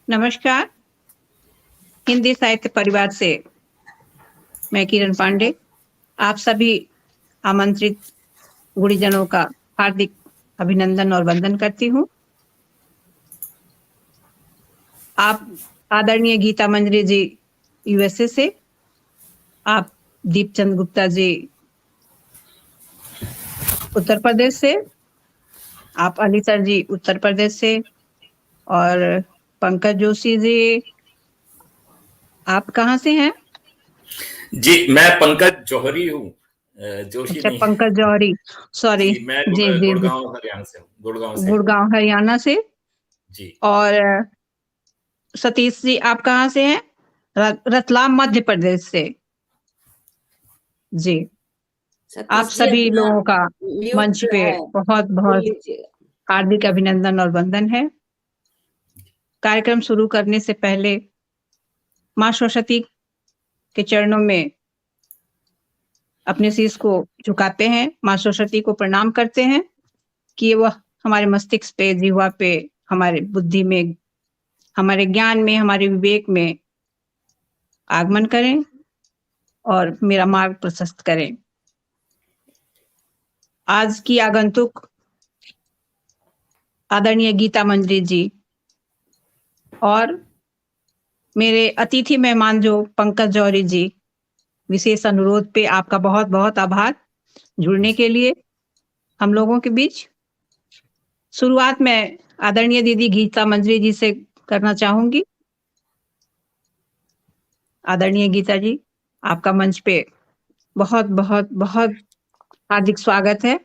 नमस्कार, हिंदी साहित्य परिवार से मैं किरण पांडे, आप सभी आमंत्रित गुणीजनों का हार्दिक अभिनंदन और वंदन करती हूँ। आप आदरणीय गीता मंजरी जी यूएसए से, आप दीपचंद गुप्ता जी उत्तर प्रदेश से, आप अली सर जी उत्तर प्रदेश से और पंकज जोशी जी, आप कहाँ से हैं? जी, मैं पंकज जौहरी हूँ, जोशी अच्छा, नहीं। पंकज जौहरी, सॉरी। जी, मैं जी जी जी, गुड़गांव हरियाणा से हूँ, गुड़गांव से। गुड़गांव हरियाणा से। जी। और सतीश जी, आप कहाँ से हैं? रतलाम मध्य प्रदेश से। जी, आप सतीश जी सभी अपना लोगों का मंच म्यूट पे है, बहुत बोल बहुत लीजिएगा। हार्दिक अभिनंदन और वंदन है। कार्यक्रम शुरू करने से पहले माँ सरस्वती के चरणों में अपने शीश को झुकाते हैं, माँ सरस्वती को प्रणाम करते हैं कि वह हमारे मस्तिष्क पे, जीवा पे, हमारे बुद्धि में, हमारे ज्ञान में, हमारे विवेक में आगमन करें और मेरा मार्ग प्रशस्त करें। आज की आगंतुक आदरणीय गीता मंजरी जी और मेरे अतिथि मेहमान जो पंकज जौहरी जी, विशेष अनुरोध पे आपका बहुत बहुत आभार जुड़ने के लिए हम लोगों के बीच। शुरुआत में आदरणीय दीदी गीता मंजरी जी से करना चाहूंगी। आदरणीय गीता जी, आपका मंच पे बहुत बहुत बहुत हार्दिक स्वागत है।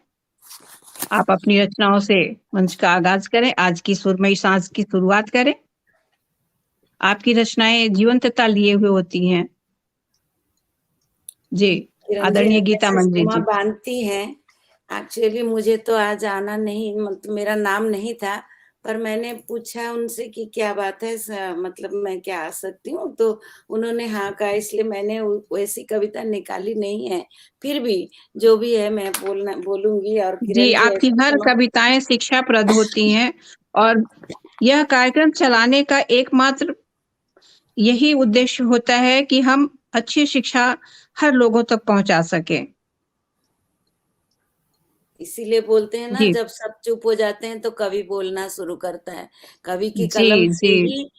आप अपनी रचनाओं से मंच का आगाज करें, आज की सुरमई सांझ की शुरुआत करें। आपकी रचनाएं जीवंतता लिए हुए होती हैं। जी, किरण जी आदरणीय गीता ऐसे मंजरी सीमा जी। बांधती हैं। एक्चुअली मुझे तो आज आना नहीं, मतलब मेरा नाम नहीं था, पर मैंने पूछा उनसे कि क्या बात है, मतलब मैं क्या आ सकती हूँ, तो उन्होंने हाँ कहा, इसलिए मैंने वैसी कविता निकाली नहीं है। फिर भी जो भी है मैं बोलूंगी। और जी, किरण जी आपकी ऐसे हर कविताएं शिक्षाप्रद होती हैं और यह कार्यक्रम चलाने का एकमात्र यही उद्देश्य होता है कि हम अच्छी शिक्षा हर लोगों तक पहुंचा सकें। इसीलिए बोलते हैं ना, जी जब सब चुप हो जाते हैं तो कवि बोलना शुरू करता है। कवि की जी कलम से जी ही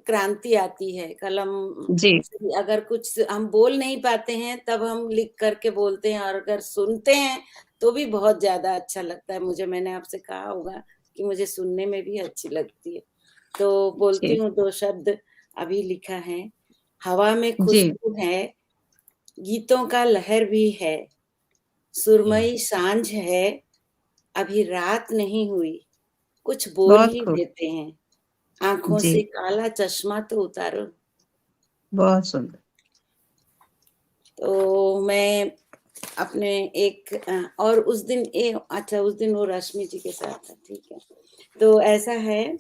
क्रांति आती है। कलम जी से अगर कुछ हम बोल नहीं पाते हैं तब हम लिख करके बोलते हैं, और अगर सुनते हैं तो भी बहुत ज्यादा अच्छा लगता है मुझे। मैंने आपसे कहा होगा कि मुझे सुनने में भी अच्छी लगती है। तो बोलती जी हूँ, दो शब्द अभी लिखा है। हवा में जी, खुशबू है, गीतों का लहर भी है, सुरमई सांझ है, अभी रात नहीं हुई, कुछ बोल बहुत ही खूब। देते हैं, आंखों जी, से काला चश्मा तो उतारो। बहुत सुंदर। तो मैं अपने एक और उस दिन अच्छा, उस दिन वो रश्मि जी के साथ था, ठीक है। तो ऐसा है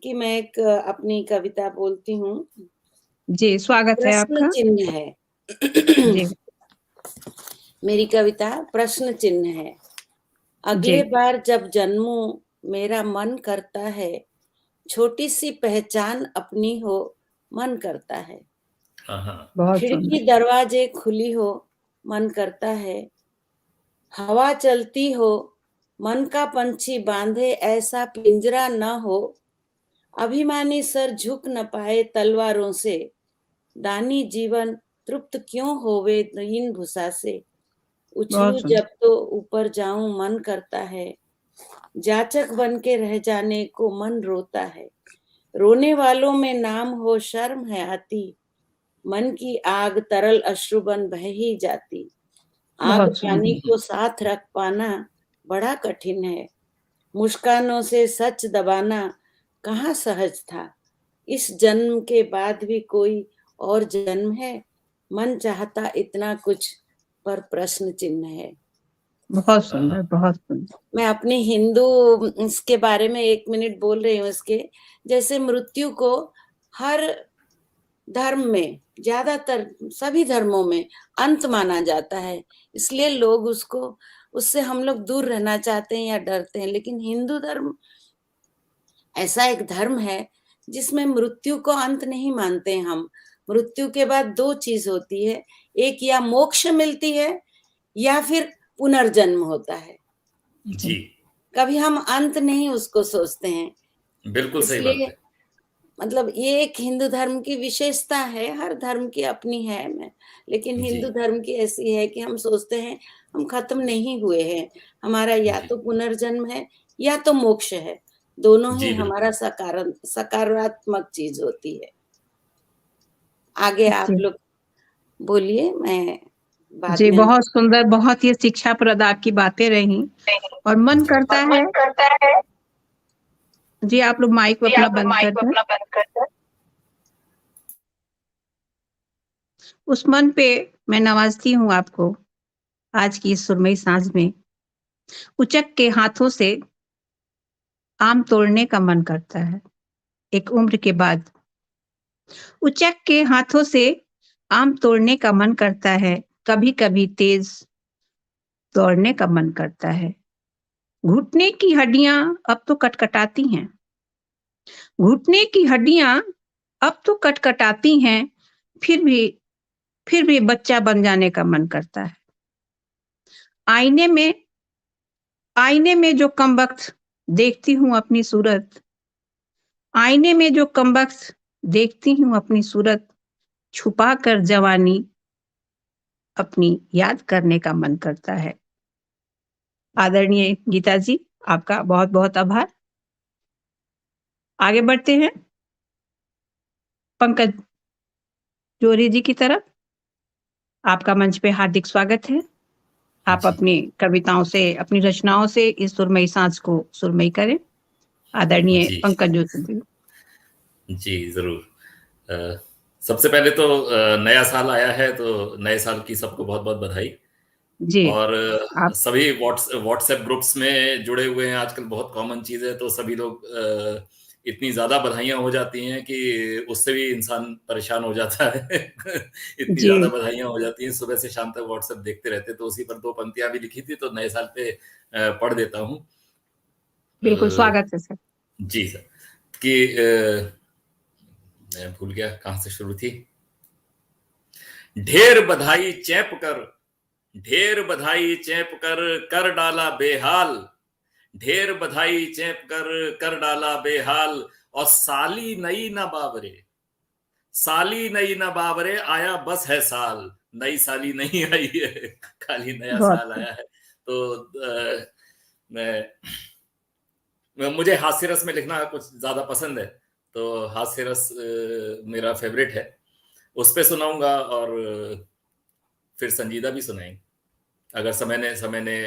कि मैं एक अपनी कविता बोलती हूँ। जी, स्वागत है प्रश्न आपका। चिन्ह है। जी मेरी कविता प्रश्न चिन्ह है। जी, अगले बार जब जन्मूं, मेरा मन करता है, छोटी सी पहचान अपनी हो, मन करता है। हाँ। बहुत सुंदर। खिड़की दरवाजे खुली हो, मन करता है। हवा चलती हो, मन का पंछी बांधे ऐसा पिंजरा न हो। अभिमानी सर झुक न पाए तलवारों से, दानी जीवन तृप्त क्यों होवे दीन भूसा से। बहुत उछलू सुंदर। जब तो ऊपर जाऊं, मन करता है। जाचक बन के रह जाने को मन रोता है। रोने वालों में नाम हो, शर्म है आती। मन की आग तरल अश्रु बन बह ही जाती। आग बहुत पानी सुंदर। को साथ रख पाना बड़ा कठिन है। मुस्कानों से सच दबाना कहाँ सहज था। इस जन्म के बाद भी कोई और जन्म है। मन चाहता इतना कुछ, पर प्रश्न चिन्ह है। बहुत सुंदर, बहुत सुंदर। मैं अपनी हिंदू इसके बारे में 1 मिनट बोल रही हूँ। इसके जैसे मृत्यु को हर धर्म में, ज्यादातर सभी धर्मों में अंत माना जाता है, इसलिए लोग उसको, उससे हम लोग दूर रहना चाहते हैं या डरते हैं। लेकिन हिंदू धर्म ऐसा एक धर्म है जिसमें मृत्यु को अंत नहीं मानते हैं हम। मृत्यु के बाद दो चीज होती है, एक या मोक्ष मिलती है या फिर पुनर्जन्म होता है। जी, कभी हम अंत नहीं उसको सोचते हैं। बिल्कुल सही बात इसलिए है। मतलब ये एक हिंदू धर्म की विशेषता है, हर धर्म की अपनी है, लेकिन जी, हिंदू धर्म की ऐसी है कि हम सोचते हैं हम खत्म नहीं हुए हैं, हमारा या जी, तो पुनर्जन्म है या तो मोक्ष है, दोनों ही जी, हमारा बिल्कुल। सकारात्मक चीज होती है। आगे आप जी लोग बोलिए, मैं बाद जी, में बहुत सुंदर, बहुत ही शिक्षाप्रद आपकी बातें रही और मन जी, करता है जी आप लोग माइक अपना बंद कर दें। उस मन पे मैं नवाजती हूँ आपको आज की इस सुरमई साँझ में। उचक के हाथों से आम तोड़ने का मन करता है, एक उम्र के बाद। उचक के हाथों से आम तोड़ने का मन करता है, कभी-कभी तेज दौड़ने का मन करता है। घुटने की हड्डियाँ अब तो कटकटाती हैं। घुटने की हड्डियाँ अब तो कटकटाती हैं, फिर भी फिर भी बच्चा बन जाने का मन करता है। आईने में आईने में जो कमबख्त देखती हूँ अपनी सूरत, आईने में जो कमबख्त देखती हूँ अपनी सूरत, छुपा कर जवानी अपनी याद करने का मन करता है। आदरणीय गीता जी, आपका बहुत-बहुत आभार। आगे बढ़ते हैं पंकज जोरी जी की तरफ। आपका मंच पे हार्दिक स्वागत है। आप जी, अपनी कविताओं से, अपनी रचनाओं से इस सुरमई साँझ को सुरमई करें। आदरणीय जी, पंकज जोशी जी। जी, ज़रूर। अ, सबसे पहले तो नया साल आया है, तो नए साल की सबको बहुत-बहुत बधाई। जी, और आप सभी व्हाट्सएप ग्रुप्स में जुड़े हुए हैं, आजकल बहुत कॉमन चीज़ है, तो सभी लोग इतनी ज़्यादा बधाइयाँ हो जाती हैं कि उससे भी इंसान परेशान हो जाता है। इतनी जी, ज़्यादा बधाइयाँ हो जाती हैं, सुबह से शाम तक व्हाट्सएप देखते रहते हैं, तो उसी पर 2 पंक्तियाँ भी लिखी थी, तो नए साल पे पढ़ देता हूँ। बिल्कुल अ, स्वागत है सर। जी सर, कि मैं भूल गया कहाँ से शुरू थी। ढेर बधाई चैप कर, ढेर बधाई चैप कर डाला बेहाल। ढेर बधाई चैप कर डाला बेहाल। और साली नई ना बाबरे, साली नई ना बाबरे, आया बस है साल। नई साली नहीं आई है, खाली नया बहुत साल आया है। तो मैं मुझे हास्य रस में लिखना कुछ ज्यादा पसंद है, तो हास्य रस मेरा फेवरेट है। उस पे सुनाऊंगा और फिर संजीदा भी सुनाएंगे, अगर समय ने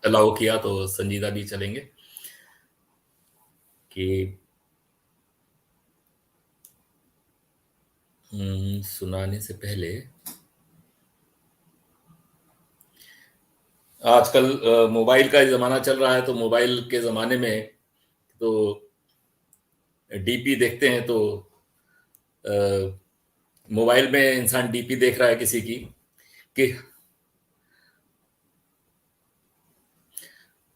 अलाउ किया तो संजीदा भी चलेंगे। कि सुनाने से पहले, आजकल मोबाइल का जमाना चल रहा है, तो मोबाइल के जमाने में तो डीपी देखते हैं, तो मोबाइल में इंसान डीपी देख रहा है किसी की, कि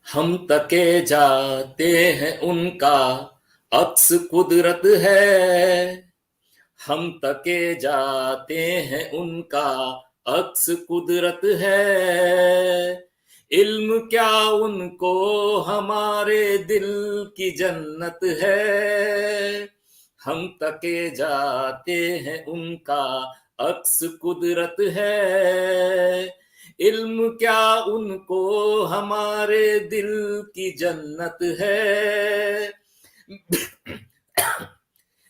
हम तके जाते हैं उनका अक्स कुदरत है। हम तके जाते हैं उनका अक्स कुदरत है। इल्म क्या उनको हमारे दिल की जन्नत है। हम तके जाते हैं उनका अक्स कुदरत है। इल्म क्या उनको हमारे दिल की जन्नत है।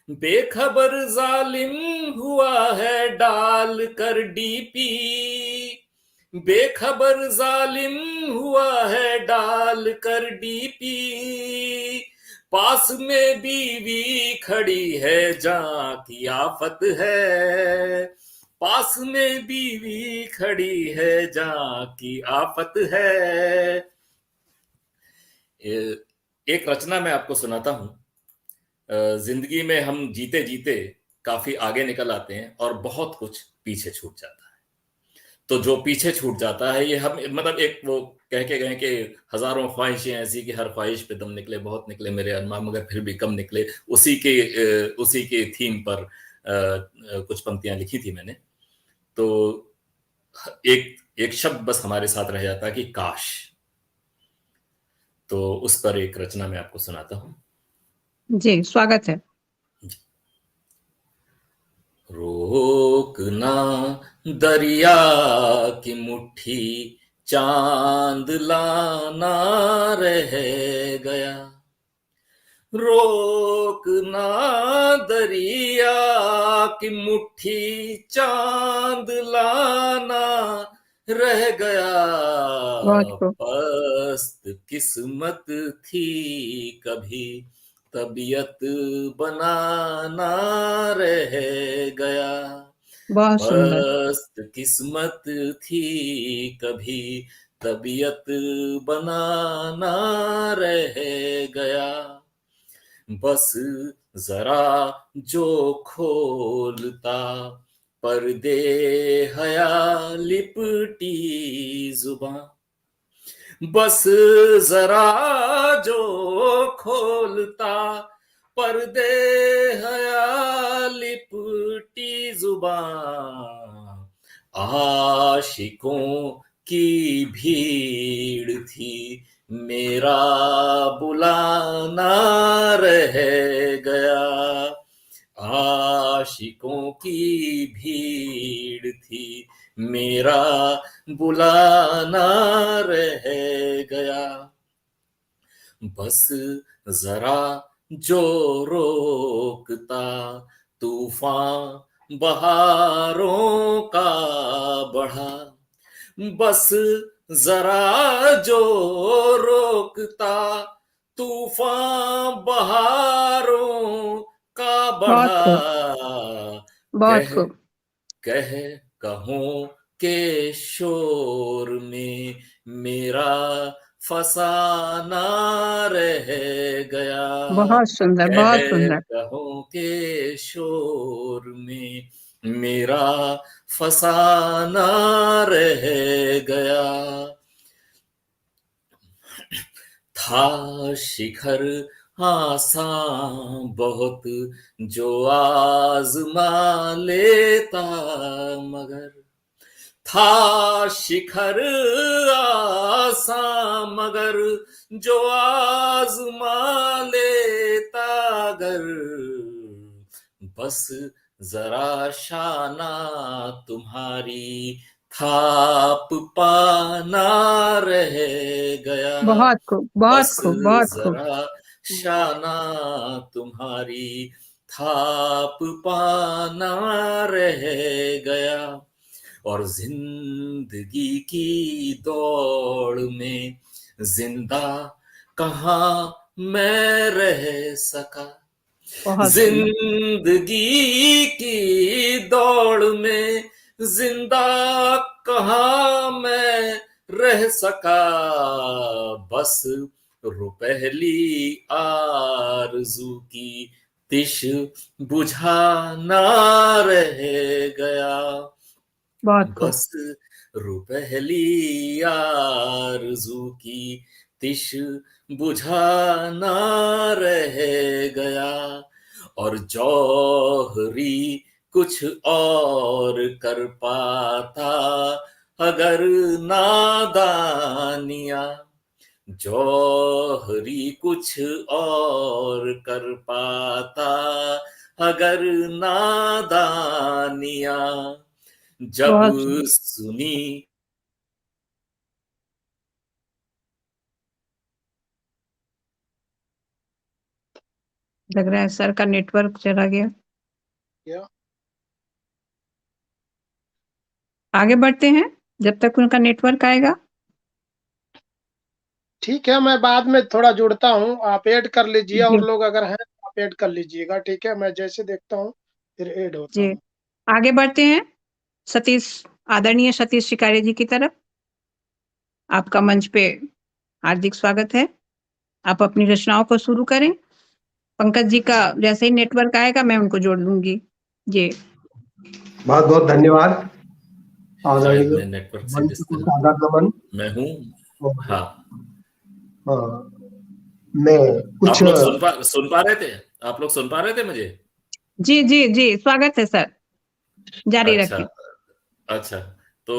बेखबर जालिम हुआ है डाल कर डीपी। बेखबर जालिम हुआ है डाल कर डीपी। पास में बीवी खड़ी है जहां की आफत है। पास में बीवी खड़ी है जहां की आफत है। एक रचना मैं आपको सुनाता हूं। जिंदगी में हम जीते जीते काफी आगे निकल आते हैं और बहुत कुछ पीछे छूट जाता है। तो जो पीछे छूट जाता है, ये हम मतलब एक वो कह के गए कि हजारों ख्वाहिशें ऐसी कि हर ख्वाहिश पे दम निकले, बहुत निकले मेरे अरमान मगर फिर भी कम निकले, उसी के थीम पर कुछ पंक्तियां लिखी थी मैंने। तो एक शब्द बस हमारे साथ रह जाता कि काश। तो उस पर एक रचना मैं आपको सुनाता हूं। जी, स्वागत है। रोकना दरिया की मुट्ठी, चांद लाना रह गया। रोकना दरिया की मुट्ठी, चांद लाना रह गया। बहुत खूब। पस्त किस्मत थी कभी, तबीयत बनाना रह गया। बहुत सुंदर। पस्त किस्मत थी कभी, तबीयत बनाना रह गया। बस जरा जो खोलता पर्दे हया लिपटी जुबां, बस जरा जो खोलता पर्दे हया लिपटी जुबां। आशिकों की भीड़ थी, मेरा बुलाना रह गया। आशिकों की भीड़ थी, मेरा बुलाना रह गया। बस जरा जो रोकता तूफान बहारों का बढ़ा, बस जरा जो रोकता तूफान बहारों का बहुत बढ़ा। खूब। बहुत खूब। कह कहों के शोर में मेरा फसाना रह गया। बहुत सुंदर, कह बहुत सुंदर। कहों के शोर में मेरा फसाना रह गया। था शिखर आसान बहुत जो आजमा लेता, मगर था शिखर आसान मगर जो आजमा लेता, अगर बस जरा शाना तुम्हारी थाप पाना रह गया। बहुत खूब, बहुत बस खूब, बहुत खूब। जरा शाना तुम्हारी थाप पाना रह गया। और जिंदगी की दौड़ में जिंदा कहाँ मैं रह सका। बहुत सुंदर। जिंदगी की दौड़ में जिंदा कहाँ मैं रह सका। बस रुपहली आरज़ू की तिश बुझाना रह गया। बहुत खूब। बस रुपहली आरज़ू की तिश बुझाना रह गया। और जौहरी कुछ और कर पाता अगर नादानिया। जौहरी कुछ और कर पाता अगर नादानिया। जब बहुत सुंदर। सुनी लग रहा है सर का नेटवर्क चला गया। आगे बढ़ते हैं जब तक उनका नेटवर्क आएगा। ठीक है, मैं बाद में थोड़ा जुड़ता हूँ, आप ऐड कर लीजिए जी, और लोग अगर हैं तो आप ऐड कर लीजिएगा। ठीक है, मैं जैसे देखता हूँ फिर ऐड होता जी। हूँ। आगे बढ़ते हैं आदरणीय सतीश शिकारे जी की तरफ। आपका मंच पे हार्दिक स्वागत है। आप अपनी रचनाओं को शुरू करें। पंकज जी का जैसे ही नेटवर्क आएगा मैं उनको जोड़ लूंगी। जी। बहुत बहुत धन्यवाद। शायद मैं नेटवर्क से मंच को सादर नमन। मैं हूँ। हाँ, मैं कुछ आप लोग सुन पा रहे थे? आप लोग सुन पा रहे थे मुझे? जी जी जी, स्वागत है सर, जारी अच्छा, रखें। अच्छा। तो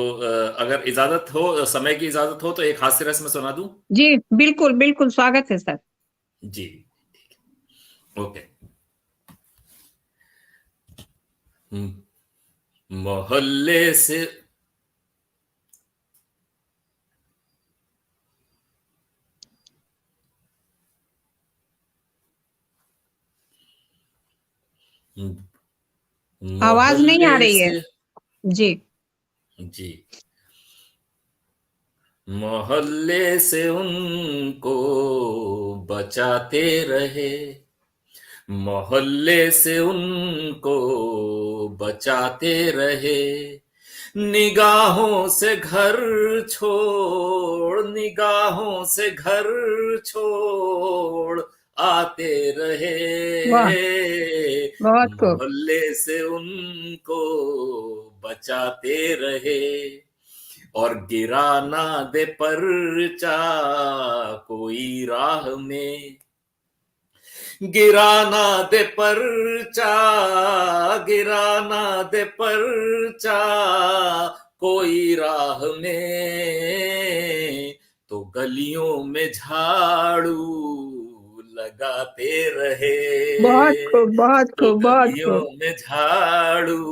अगर इजाजत हो, समय की इजाजत हो, तो एक हास्य रस में सुना दूं? जी बिल्कुल बिल्कुल, स्वागत है सर। जी, ठीक है, ओके। मोहल्ले से आवाज नहीं आ मोहल्ले रही है से जी। जी, मोहल्ले से उनको बचाते रहे, मोहल्ले से उनको बचाते रहे, निगाहों से घर छोड़, निगाहों से घर छोड़ आते रहे, वाह, बहुत खूब। मोहल्ले से उनको बचाते रहे, और गिरा ना दे परचा कोई राह में, गिरा ना दे परचा, गिरा ना दे परचा कोई राह में, तो गलियों में झाड़ू लगाते रहे, बहुत खूब, बहुत तो खूब, बहुत गलियों खूब, में झाड़ू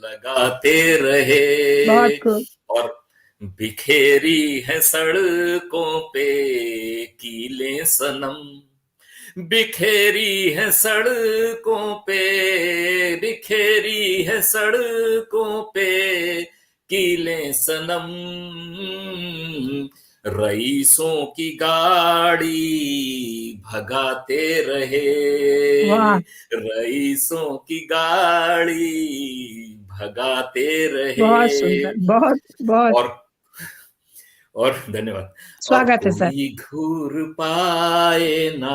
लगाते रहे, बहुत खूब। और बिखेरी है सड़कों पे कीलें सनम, बिखेरी है सड़कों पे, बिखेरी है सड़कों पे कीलें सनम, रईसों की गाड़ी भगाते रहे, वाह, रईसों की गाड़ी भगाते बहुत रहे, सुंदर, बहुत बहुत और धन्यवाद। और स्वागत है सर। कोई घूर पाए ना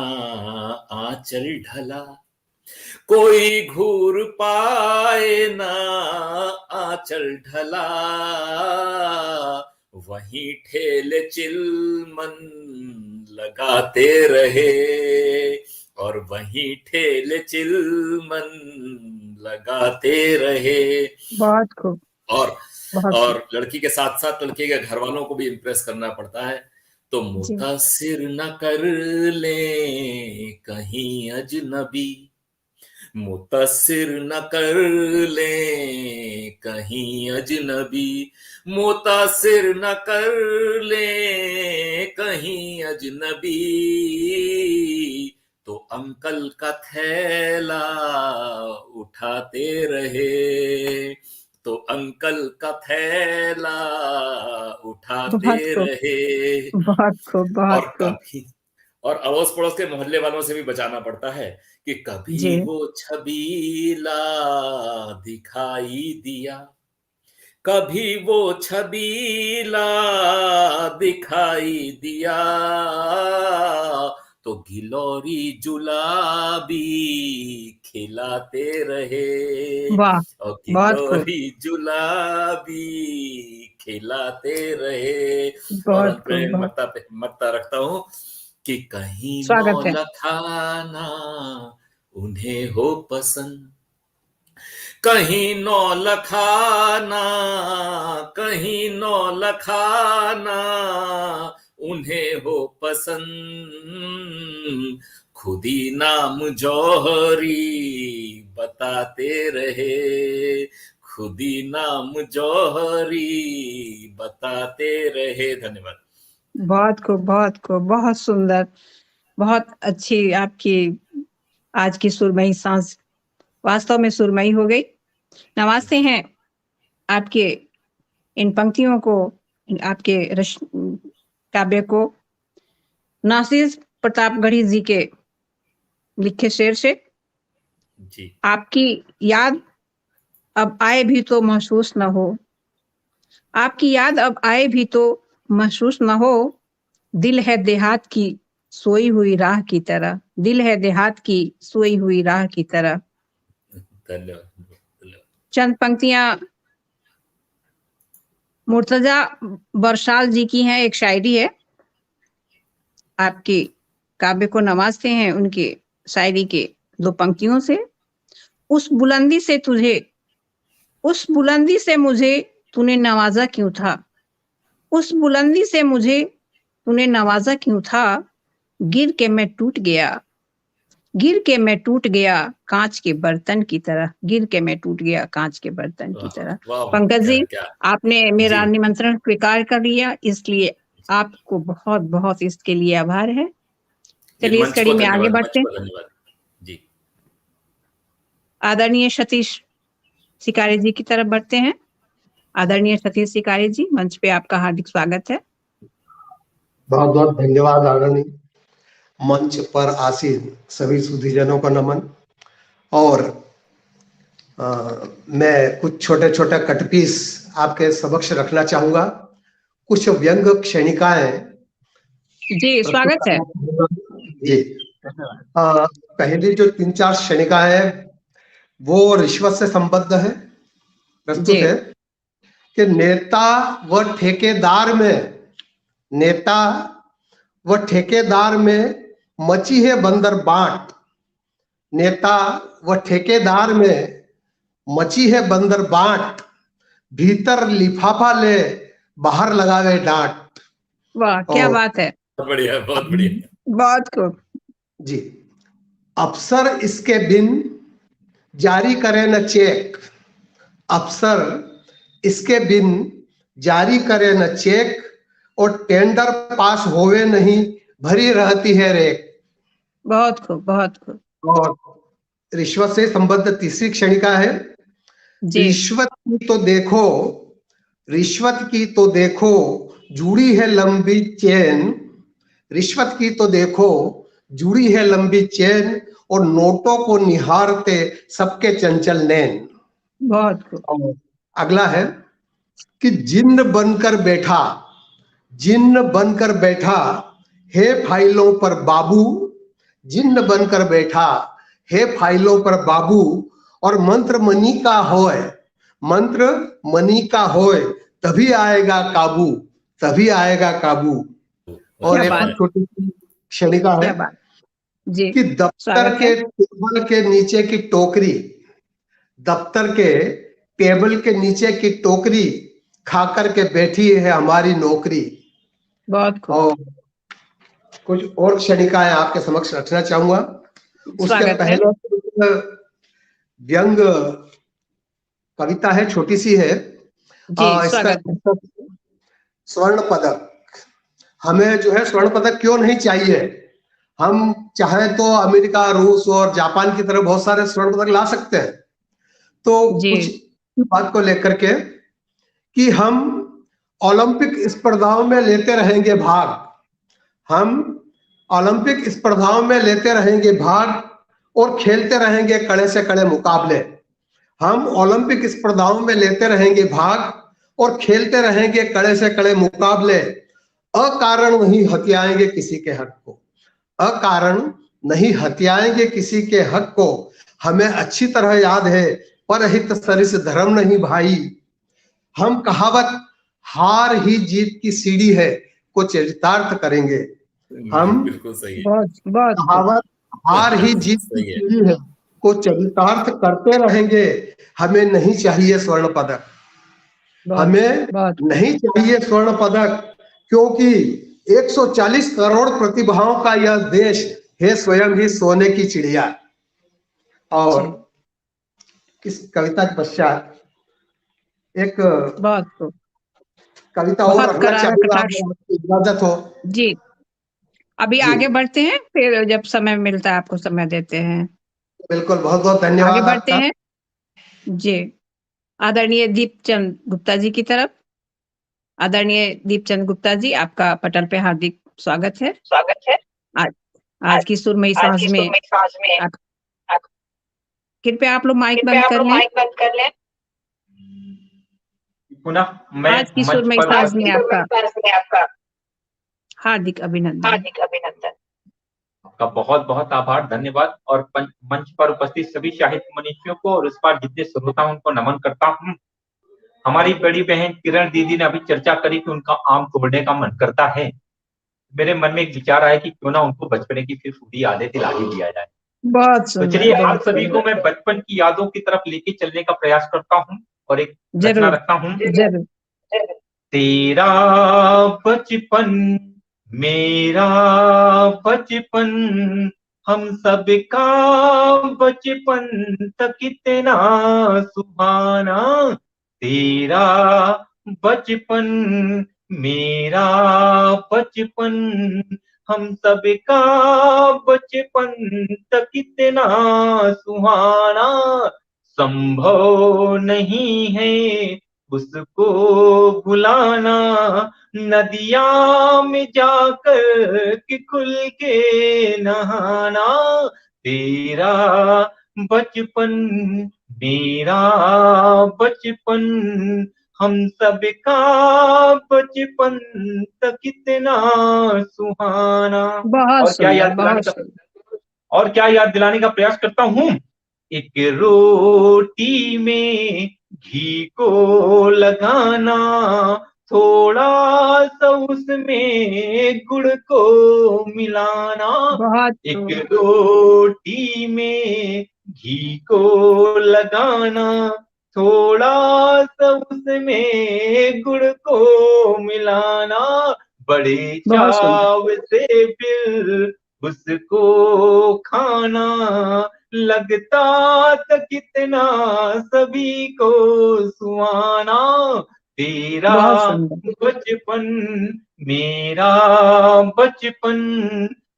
आंचल ढला, कोई घूर पाए ना आंचल ढला, वहीं ठेले चिलमन लगाते रहे, और वहीं ठेले चिलमन लगाते रहे, बहुत खूब, और बहुत खूब। और लड़की के साथ साथ लड़के के घर वालों को भी इम्प्रेस करना पड़ता है, तो जी, मुतासिर न कर ले कहीं अजनबी, मुतासिर न कर ले कहीं अजनबी, मुतासिर न कर ले कहीं अजनबी, तो अंकल का थैला उठाते रहे, तो अंकल का थैला उठाते बहुत खूब, रहे, बहुत खूब, बहुत और खूब। कभी, और अड़ोस पड़ोस के मोहल्ले वालों से भी बचाना पड़ता है कि जी, कभी वो छबीला दिखाई दिया, कभी वो छबीला दिखाई दिया, तो गिलोरी जुलाबी खिलाते रहे, वाह, और बहुत खूब, गिलोरी जुलाबी खिलाते रहे, और बहुत अंत खूब, में बहुत मत्ता रखता हूं कि कहीं स्वागत है। नौलखाना उन्हें हो पसंद, कहीं नौलखाना, कहीं नौलखाना उन्हें हो पसंद, खुदी नाम जौहरी बताते रहे, खुदी नाम जौहरी बताते रहे। धन्यवाद। बहुत खूब, बहुत खूब, बहुत सुंदर, बहुत अच्छी आपकी आज की सुरमई सांस वास्तव में सुरमई हो गई। नवाजते हैं आपके इन पंक्तियों को, आपके काव्य को नासिर प्रतापगढ़ी जी के लिखे शेर से। जी, आपकी याद अब आए भी तो महसूस न हो, आपकी याद अब आए भी तो महसूस न हो, दिल है देहात की सोई हुई राह की तरह, दिल है देहात की सोई हुई राह की तरह। धन्यवाद, धन्यवाद। चंद पंक्तियां मुर्तजा बरशाल जी की है, एक शायरी है। आपकी काव्य को नवाजते हैं उनकी शायरी के 2 पंक्तियों से। उस बुलंदी से मुझे तूने नवाजा क्यों था? उस बुलंदी से मुझे तूने नवाजा क्यों था? गिर के मैं टूट गया कांच के बर्तन की तरह। गिर के मैं टूट गया कांच के बर्तन की तरह। वाह, पंकज जी, क्या आपने मेरा जी। निमंत्रण स्वीकार कर लिया, इसलिए आपको बहुत बहुत इसके लिए आभार है। चलिए इस कड़ी में आगे बढ़ते हैं। धन्यवाद जी। आदरणीय सतीश सिकारे जी की तरफ बढ़ते हैं। आदरणीय सतीश सिकारे जी, मंच पे आपका हार्दिक स्वागत है। बहुत बहुत धन्यवाद आदरणीय। मंच पर आसीन सभी सुधीजनों का नमन। और मैं कुछ छोटे छोटे कटपीस आपके समक्ष रखना चाहूंगा। कुछ व्यंग क्षणिकाएं जी, स्वागत है। जी। पहली जो 3-4 क्षणिकाएं है वो रिश्वत से संबद्ध है, प्रस्तुत जी। है कि नेता व ठेकेदार में मची है बंदर बाट। नेता व ठेकेदार में मची है बंदर बाट। भीतर लिफाफा ले बाहर लगावे डांट। वाह, क्या बात है। बहुत बढ़िया, बहुत बढ़िया। बहुत खूब जी। अफसर इसके बिन जारी करे न चेक। अफसर इसके बिन जारी करे न चेक। और टेंडर पास होवे नहीं भरी रहती है रेक। बहुत खूब, बहुत खूब। और रिश्वत से संबद्ध तीसरी क्षणिका है। जी। रिश्वत की तो देखो जुड़ी है लंबी चेन। रिश्वत की तो देखो जुड़ी है लंबी चेन। और नोटों को निहारते सबके चंचल नैन। बहुत खूब। और अगला है कि जिन्न बनकर बैठा है फाइलों पर बाबू। जिन्न बनकर बैठा है फाइलों पर बाबू। और मंत्र मनी का होए तभी आएगा काबू। और एक और छोटी सी क्षणिका है जी, कि दफ्तर के टेबल के नीचे की टोकरी खा करके बैठी है हमारी नौकरी। बहुत खूब। और कुछ और क्षणिकाएं आपके समक्ष रखना चाहूंगा। उसके पहले व्यंग कविता है, छोटी सी है। इसका स्वर्ण पदक। हमें जो है स्वर्ण पदक क्यों नहीं चाहिए? हम चाहे तो अमेरिका, रूस और जापान की तरह बहुत सारे स्वर्ण पदक ला सकते हैं। तो कुछ बात को लेकर के कि हम ओलंपिक स्पर्धाओं में लेते रहेंगे भाग और खेलते रहेंगे कड़े से कड़े मुकाबले। हम ओलंपिक स्पर्धाओं में लेते रहेंगे भाग और खेलते रहेंगे कड़े से कड़े मुकाबले। अकारण नहीं हथियाएंगे किसी के हक को। हमें अच्छी तरह याद है परहित सरिस धर्म नहीं भाई। हम कहावत हार ही जीत की सीढ़ी है को चरितार्थ करेंगे। हम बिल्कुल सही कहावत हार ही जीत की सीढ़ी है को चरितार्थ करते रहेंगे। हमें नहीं चाहिए स्वर्ण पदक। क्योंकि 140 करोड़ प्रतिभाओं का यह देश है स्वयं ही सोने की चिड़िया। और इस कविता के पश्चात एक कविता और रखना चाहूंगा, इजाजत हो जी। अभी आगे बढ़ते हैं, फिर जब समय मिलता है आपको समय देते हैं। बिल्कुल, बहुत बहुत धन्यवाद। आगे बढ़ते हैं जी। आदरणीय दीपचंद गुप्ता जी की तरफ। आदरणीय दीपचंद गुप्ता जी, आपका पटल पे हार्दिक स्वागत है। आज की सुरमई सांझ में कृपया आप लोग माइक बंद कर लें। पुनः आज की सुरमई सांझ में आपका हार्दिक अभिनंदन। आपका बहुत बहुत आभार, धन्यवाद। और मंच पर उपस्थित सभी साहित्य मनीषियों को और इस बार जितने श्रोता उनको नमन करता हूँ। हमारी बड़ी बहन किरण दीदी ने अभी चर्चा करी कि उनका आम तोड़ने का मन करता है। मेरे मन में एक विचार आया कि क्यों ना उनको बचपने की फिर पूरी यादें दिला ही दिया जाए। बहुत तो सुंदर, चलिए आप बहुत सभी को सुंदर। मैं बचपन की यादों की तरफ लेके चलने का प्रयास करता हूँ और एक रचना जरूर, रखता हूँ। जरूर। तेरा बचपन मेरा बचपन, हम सबका बचपन तक कितना सुहाना। तेरा बचपन मेरा बचपन, हम सबका बचपन तक कितना सुहाना। संभव नहीं है उसको बुलाना, नदिया में जाकर के खुल के नहाना। तेरा बचपन मेरा बचपन, हम सबका बचपन तक कितना सुहाना। बहुत और क्या सुंदर, याद दिलाने बहुत का सुंदर। और क्या याद दिलाने का प्रयास करता हूँ। एक रोटी में घी को लगाना, थोड़ा सा उसमें गुड़ को मिलाना। बहुत एक खूब। रोटी में घी को लगाना, थोड़ा सा उसमें गुड़ को मिलाना। बड़े बहुत सुंदर। चाव से फिर उसको खाना, लगता था कितना सभी को सुहाना। तेरा बहुत सुंदर। बचपन मेरा बचपन,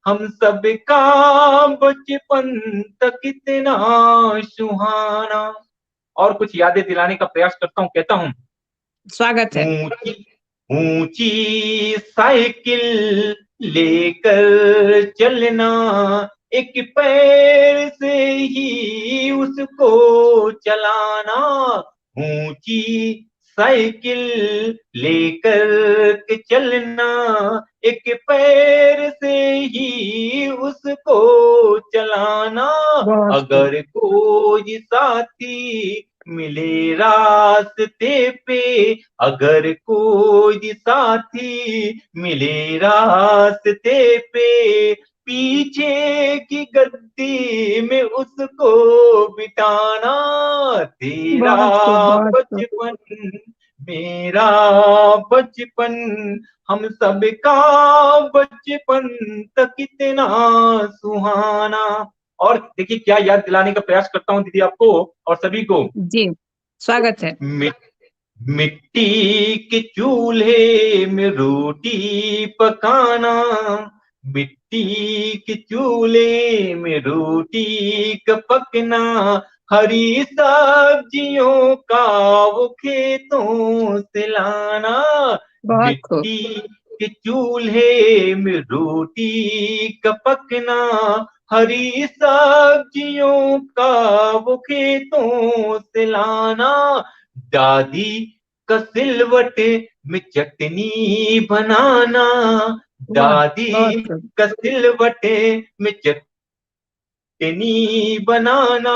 हम सबका बचपन तक कितना सुहाना। और कुछ यादें दिलाने का प्रयास करता हूँ, कहता हूँ। स्वागत है। ऊंची ऊंची साइकिल लेकर चलना, एक पैर से ही उसको चलाना। ऊंची साइकिल लेकर के चलना, एक पैर से ही उसको चलाना। बहुत खूब। अगर कोई साथी मिले रास्ते पे, अगर कोई साथी मिले रास्ते पे, पीछे की गद्दी में उसको बिठाना। तेरा बहुत खूब, बहुत खूब। बचपन मेरा बचपन, हम सबका बचपन तक कितना सुहाना। और देखिए क्या याद दिलाने का प्रयास करता हूँ दीदी आपको और सभी को। जी, स्वागत है। मिट्टी के चूल्हे में रोटी पकाना, मिट्टी के चूल्हे में रोटी का पकना। हरी सब्जियों का वो खेतों से लाना। बहुत खूब। मिट्टी के चूल्हे में रोटी का पकना, हरी सब्जियों का वो खेतों से लाना। दादी का सिलवट में चटनी बनाना, वाह, दादी बहुत खूब। का सिलवट में चटनी बनाना।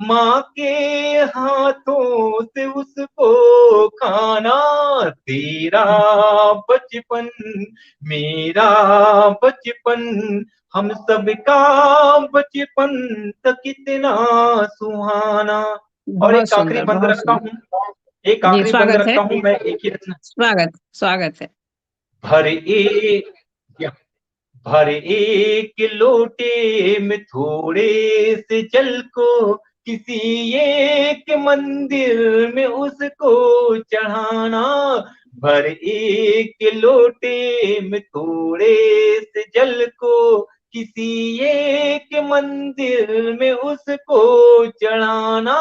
माँ के हाथों से उसको खाना। तेरा बचपन मेरा बचपन, हम सबका बचपन तक कितना सुहाना। और बहुत एक आखिरी सुंदर, बंद बहुत रखता सुंदर। हूँ, एक जी, आखिरी बंद स्वागत है। रखता हूँ मैं, एक ही रचना। स्वागत, स्वागत है। भर एक भर एक लोटे में थोड़े से जल को, किसी एक मंदिर में उसको चढ़ाना। भर एक लोटे में थोड़े से जल को, किसी एक मंदिर में उसको चढ़ाना।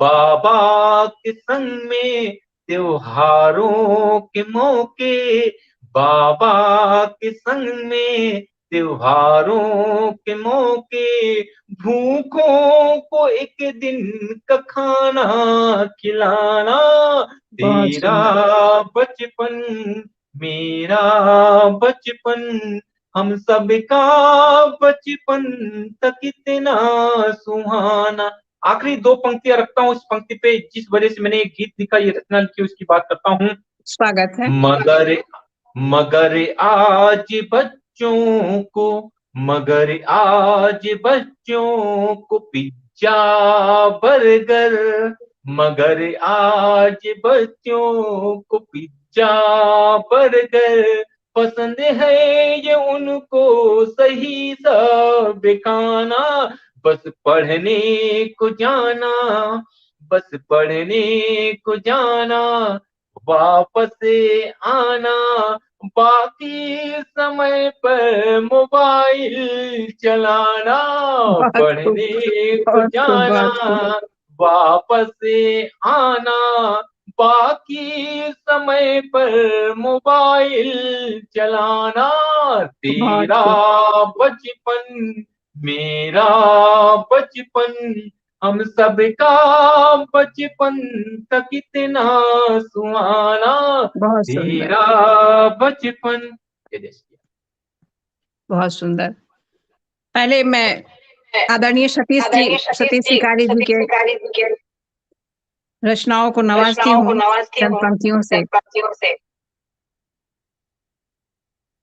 बाबा के संग में त्योहारों के मौके, बाबा के संग में त्योहारों के मौके, भूखों को एक दिन का खाना खिलाना। बहुत तेरा सुंदर। बचपन मेरा बचपन, हम सबका बचपन तक कितना सुहाना। आखिरी दो पंक्तियां रखता हूँ। इस पंक्ति पे जिस वजह से मैंने एक गीत लिखा, ये रचना लिखी, उसकी बात करता हूँ। स्वागत है। मगर आज बच्चों को, मगर आज बच्चों को पिज्जा बर्गर, मगर आज बच्चों को पिज्जा बर्गर पसंद है, ये उनको सही सब खाना, बस पढ़ने को जाना, बस पढ़ने को जाना, वापस आना, बाकी समय पर मोबाइल चलाना, बहुत खूब, पढ़ने को बहुत खूब, जाना, बहुत खूब। वापस आना, बाकी समय पर मोबाइल चलाना, बहुत तेरा खूब। बचपन मेरा बचपन, हम सबका बचपन था कितना सुहाना, बहुत सुंदर, तेरा बचपन। बहुत सुंदर। पहले मैं आदरणीय सतीश शिकारी जी के रचनाओं को नवाजती हूँ चंद पंक्तियों से।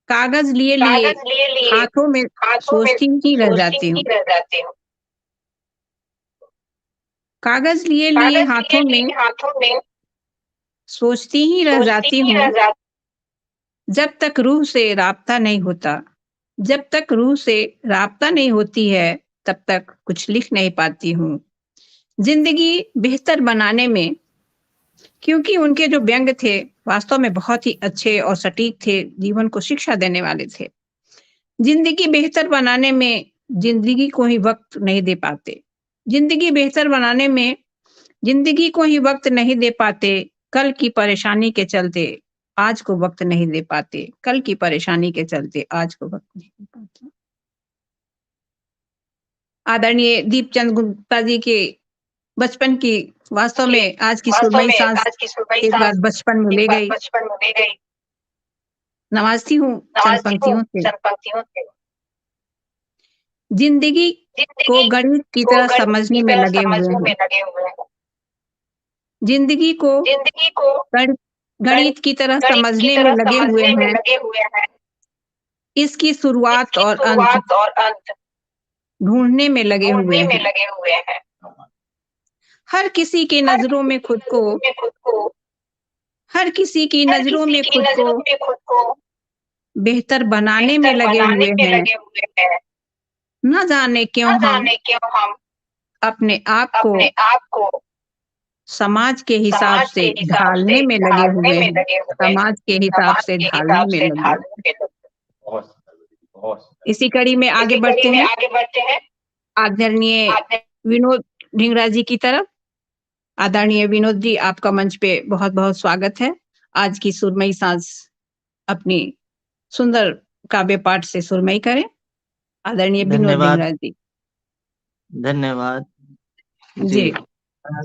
कागज लिए लिए हाथों में सोचती ही रह जाती हूँ, कागज लिए लिए हाथों में सोचती ही रह जाती हूँ, जब तक रूह से राब्ता नहीं होता, जब तक रूह से राब्ता नहीं होती है, तब तक कुछ लिख नहीं पाती हूँ। जिंदगी बेहतर बनाने में, क्योंकि उनके जो व्यंग थे वास्तव में बहुत ही अच्छे और सटीक थे, जीवन को शिक्षा देने वाले थे। जिंदगी बेहतर बनाने में जिंदगी को ही वक्त नहीं दे पाते, जिंदगी बेहतर बनाने में जिंदगी को ही वक्त नहीं दे पाते, कल की परेशानी के चलते आज को वक्त नहीं दे पाते, कल की परेशानी के चलते आज को वक्त नहीं दे पाते। आदरणीय दीपचंद गुप्ता जी के बचपन की वास्तव में आज की सुरमई सांस एक बार बचपन में ले गई। नवाजती हूँ चंद पंक्तियों से। जिंदगी को गणित की तरह समझने में लगे हुए हैं, जिंदगी को गणित की तरह समझने में लगे हुए हैं, इसकी शुरुआत और अंत ढूंढने में लगे हुए हैं। हर किसी की नजरों में खुद को, हर किसी की नजरों में खुद को बेहतर बनाने में लगे हुए हैं। न जाने क्यों हम अपने आप को समाज के हिसाब से ढालने में लगे हुए हैं, समाज के हिसाब से ढालने में लगे हुए हैं। इसी कड़ी में आगे बढ़ते हैं आदरणीय विनोद ढींगरा जी की तरफ। आदरणीय विनोद जी, आपका मंच पे बहुत बहुत स्वागत है। आज की सुरमई सांस अपनी सुंदर काव्य पाठ से सुरमई करें। आदरणीय विनोद ढींगरा जी। धन्यवाद जी,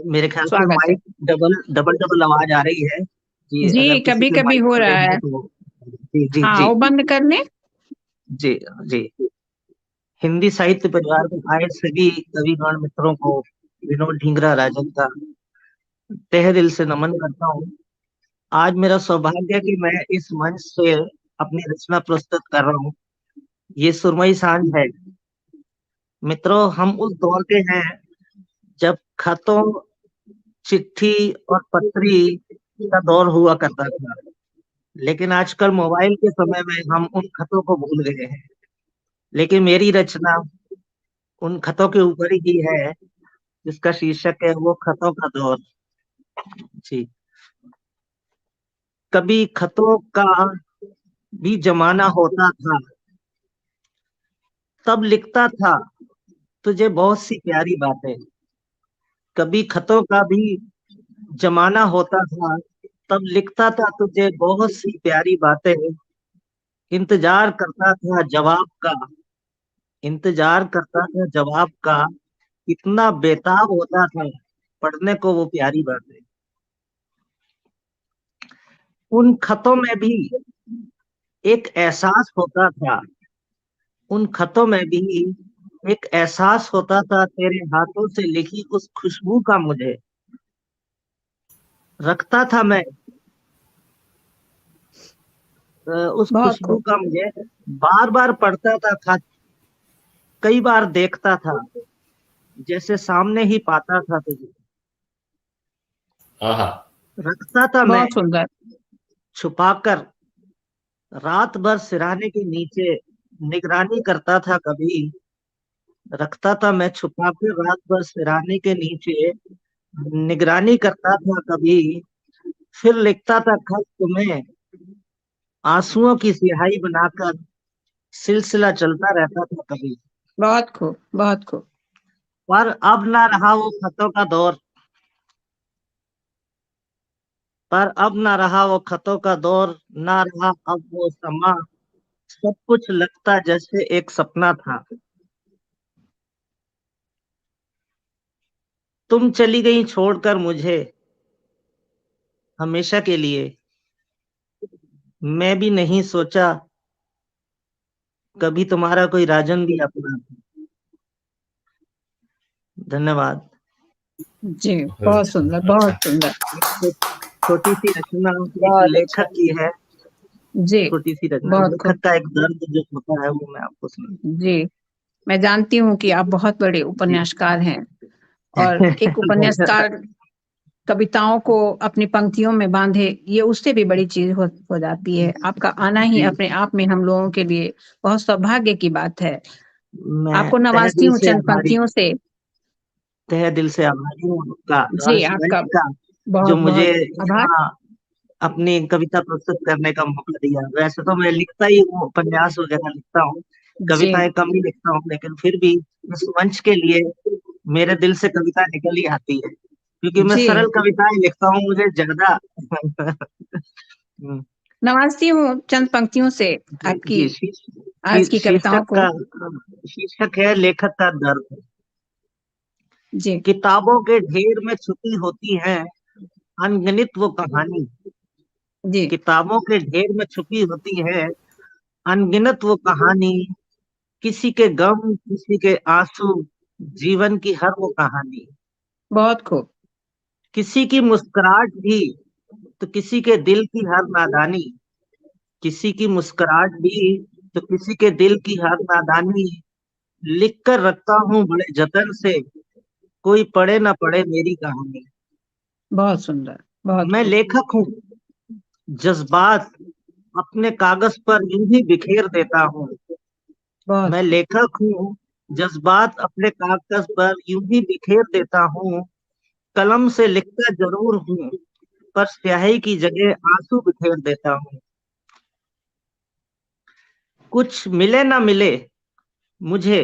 मेरे ख्याल से स्वागत है। माइक डबल आवाज आ रही है जी, कभी कभी हो रहा है। जी हाँ, वो बंद कर ले। जी जी। हिंदी साहित्य परिवार में आए सभी कविगण मित्रों को विनोद ढींगरा राजन का तहे दिल से नमन करता हूँ। आज मेरा सौभाग्य है कि मैं इस मंच से अपनी रचना प्रस्तुत कर रहा हूँ। ये सुरमई सांझ है। मित्रों, हम उस दौर के हैं जब खतों, चिट्ठी और पत्री का दौर हुआ करता था, लेकिन आजकल मोबाइल के समय में हम उन खतों को भूल गए हैं। लेकिन मेरी रचना उन खतों के ऊपर ही है, जिसका शीर्षक है वो खतों का दौर। जी। कभी खतों का भी जमाना होता था, तब लिखता था तुझे बहुत सी प्यारी बातें। कभी खतों का भी जमाना होता था, तब लिखता था तुझे बहुत सी प्यारी बातें। इंतजार करता था जवाब का, इंतजार करता था जवाब का, इतना बेताब होता था पढ़ने को वो प्यारी बातें। उन खतों में भी एक एहसास होता था, उन खतों में भी एक एहसास होता था तेरे हाथों से लिखी उस खुशबू का मुझे, रखता था मैं उस बहुत खुशबू खूब। का मुझे, बार बार पढ़ता था खत, कई बार देखता था, जैसे सामने ही पाता था तुझे। आहा, रखता था मैं बहुत सुंदर। छुपाकर, रात भर सिरहाने के नीचे निगरानी करता था कभी। रखता था मैं छुपाकर, रात भर सिरहाने के नीचे निगरानी करता था कभी। फिर लिखता था खत तुम्हें, आंसुओं की स्याही बनाकर, सिलसिला चलता रहता था कभी। बहुत खूब, बहुत खूब। पर अब ना रहा वो खतों का दौर, पर अब ना रहा वो खतों का दौर, ना रहा अब वो समा, सब कुछ लगता जैसे एक सपना था। तुम चली गई छोड़कर मुझे हमेशा के लिए, मैं भी नहीं सोचा कभी तुम्हारा कोई राजन भी अपना था। धन्यवाद। जी, बहुत सुंदर, बहुत अच्छा। सुंदर। छोटी सी रचना एक बहुत अच्छा। लेखक की है, जी, छोटी सी रचना बहुत लेखक खूब। का एक दर्द जो होता है वो मैं आपको सुना। जी, मैं जानती हूँ कि आप बहुत बड़े उपन्यासकार हैं, और एक उपन्यासकार कविताओं को अपनी पंक्तियों में बांधे, ये उससे भी बड़ी चीज हो जाती है। आपका आना ही जी, अपने आप में हम लोगों के लिए बहुत सौभाग्य की बात है। मैं आपको तहे नवाजती दिल हूँ से चंद आभारी, पंक्तियों से। तहे दिल से आभारी हूँ आपका, जी, राष्ट्र आपका मंच का, जो बहुत मुझे बहुत आभार। यहाँ अपनी कविता प्रस्तुत करने का मौका दिया। वैसे तो मैं लिखता ही हूँ, उपन्यास वगैरह लिखता हूँ, जी, कविताएं कम ही लिखता हूँ, लेकिन फिर भी इस मंच के लिए मेरे दिल से कविता निकल ही आती है, क्योंकि मैं जी, सरल कविताएं लिखता हूँ, मुझे ज्यादा नवाजती हूँ चंद पंक्तियों से आपकी जी, आज की कविताओं शीर्षक को। का शीर्षक है लेखक का दर्द। जी, किताबों के ढेर में छुपी होती है अनगिनत वो कहानी, जी, किताबों के ढेर में छुपी होती है अनगिनत वो कहानी, किसी के गम किसी के आंसू, जीवन की हर वो कहानी। बहुत खूब। किसी की मुस्कुराहट भी तो किसी के दिल की हर नादानी, किसी की मुस्कुराहट भी तो किसी के दिल की हर नादानी, लिख कर रखता हूँ बड़े जतन से, कोई पढ़े ना पढ़े मेरी कहानी। बहुत सुंदर, बहुत मैं खूब। लेखक हूँ, जज्बात अपने कागज पर यूं ही बिखेर देता हूँ। बहुत मैं खूब। लेखक हूँ, जज्बात अपने कागज पर यूं ही बिखेर देता हूँ। कलम से लिखता जरूर हूँ, पर स्याही की जगह आंसू बिखेर देता हूँ। कुछ मिले ना मिले मुझे,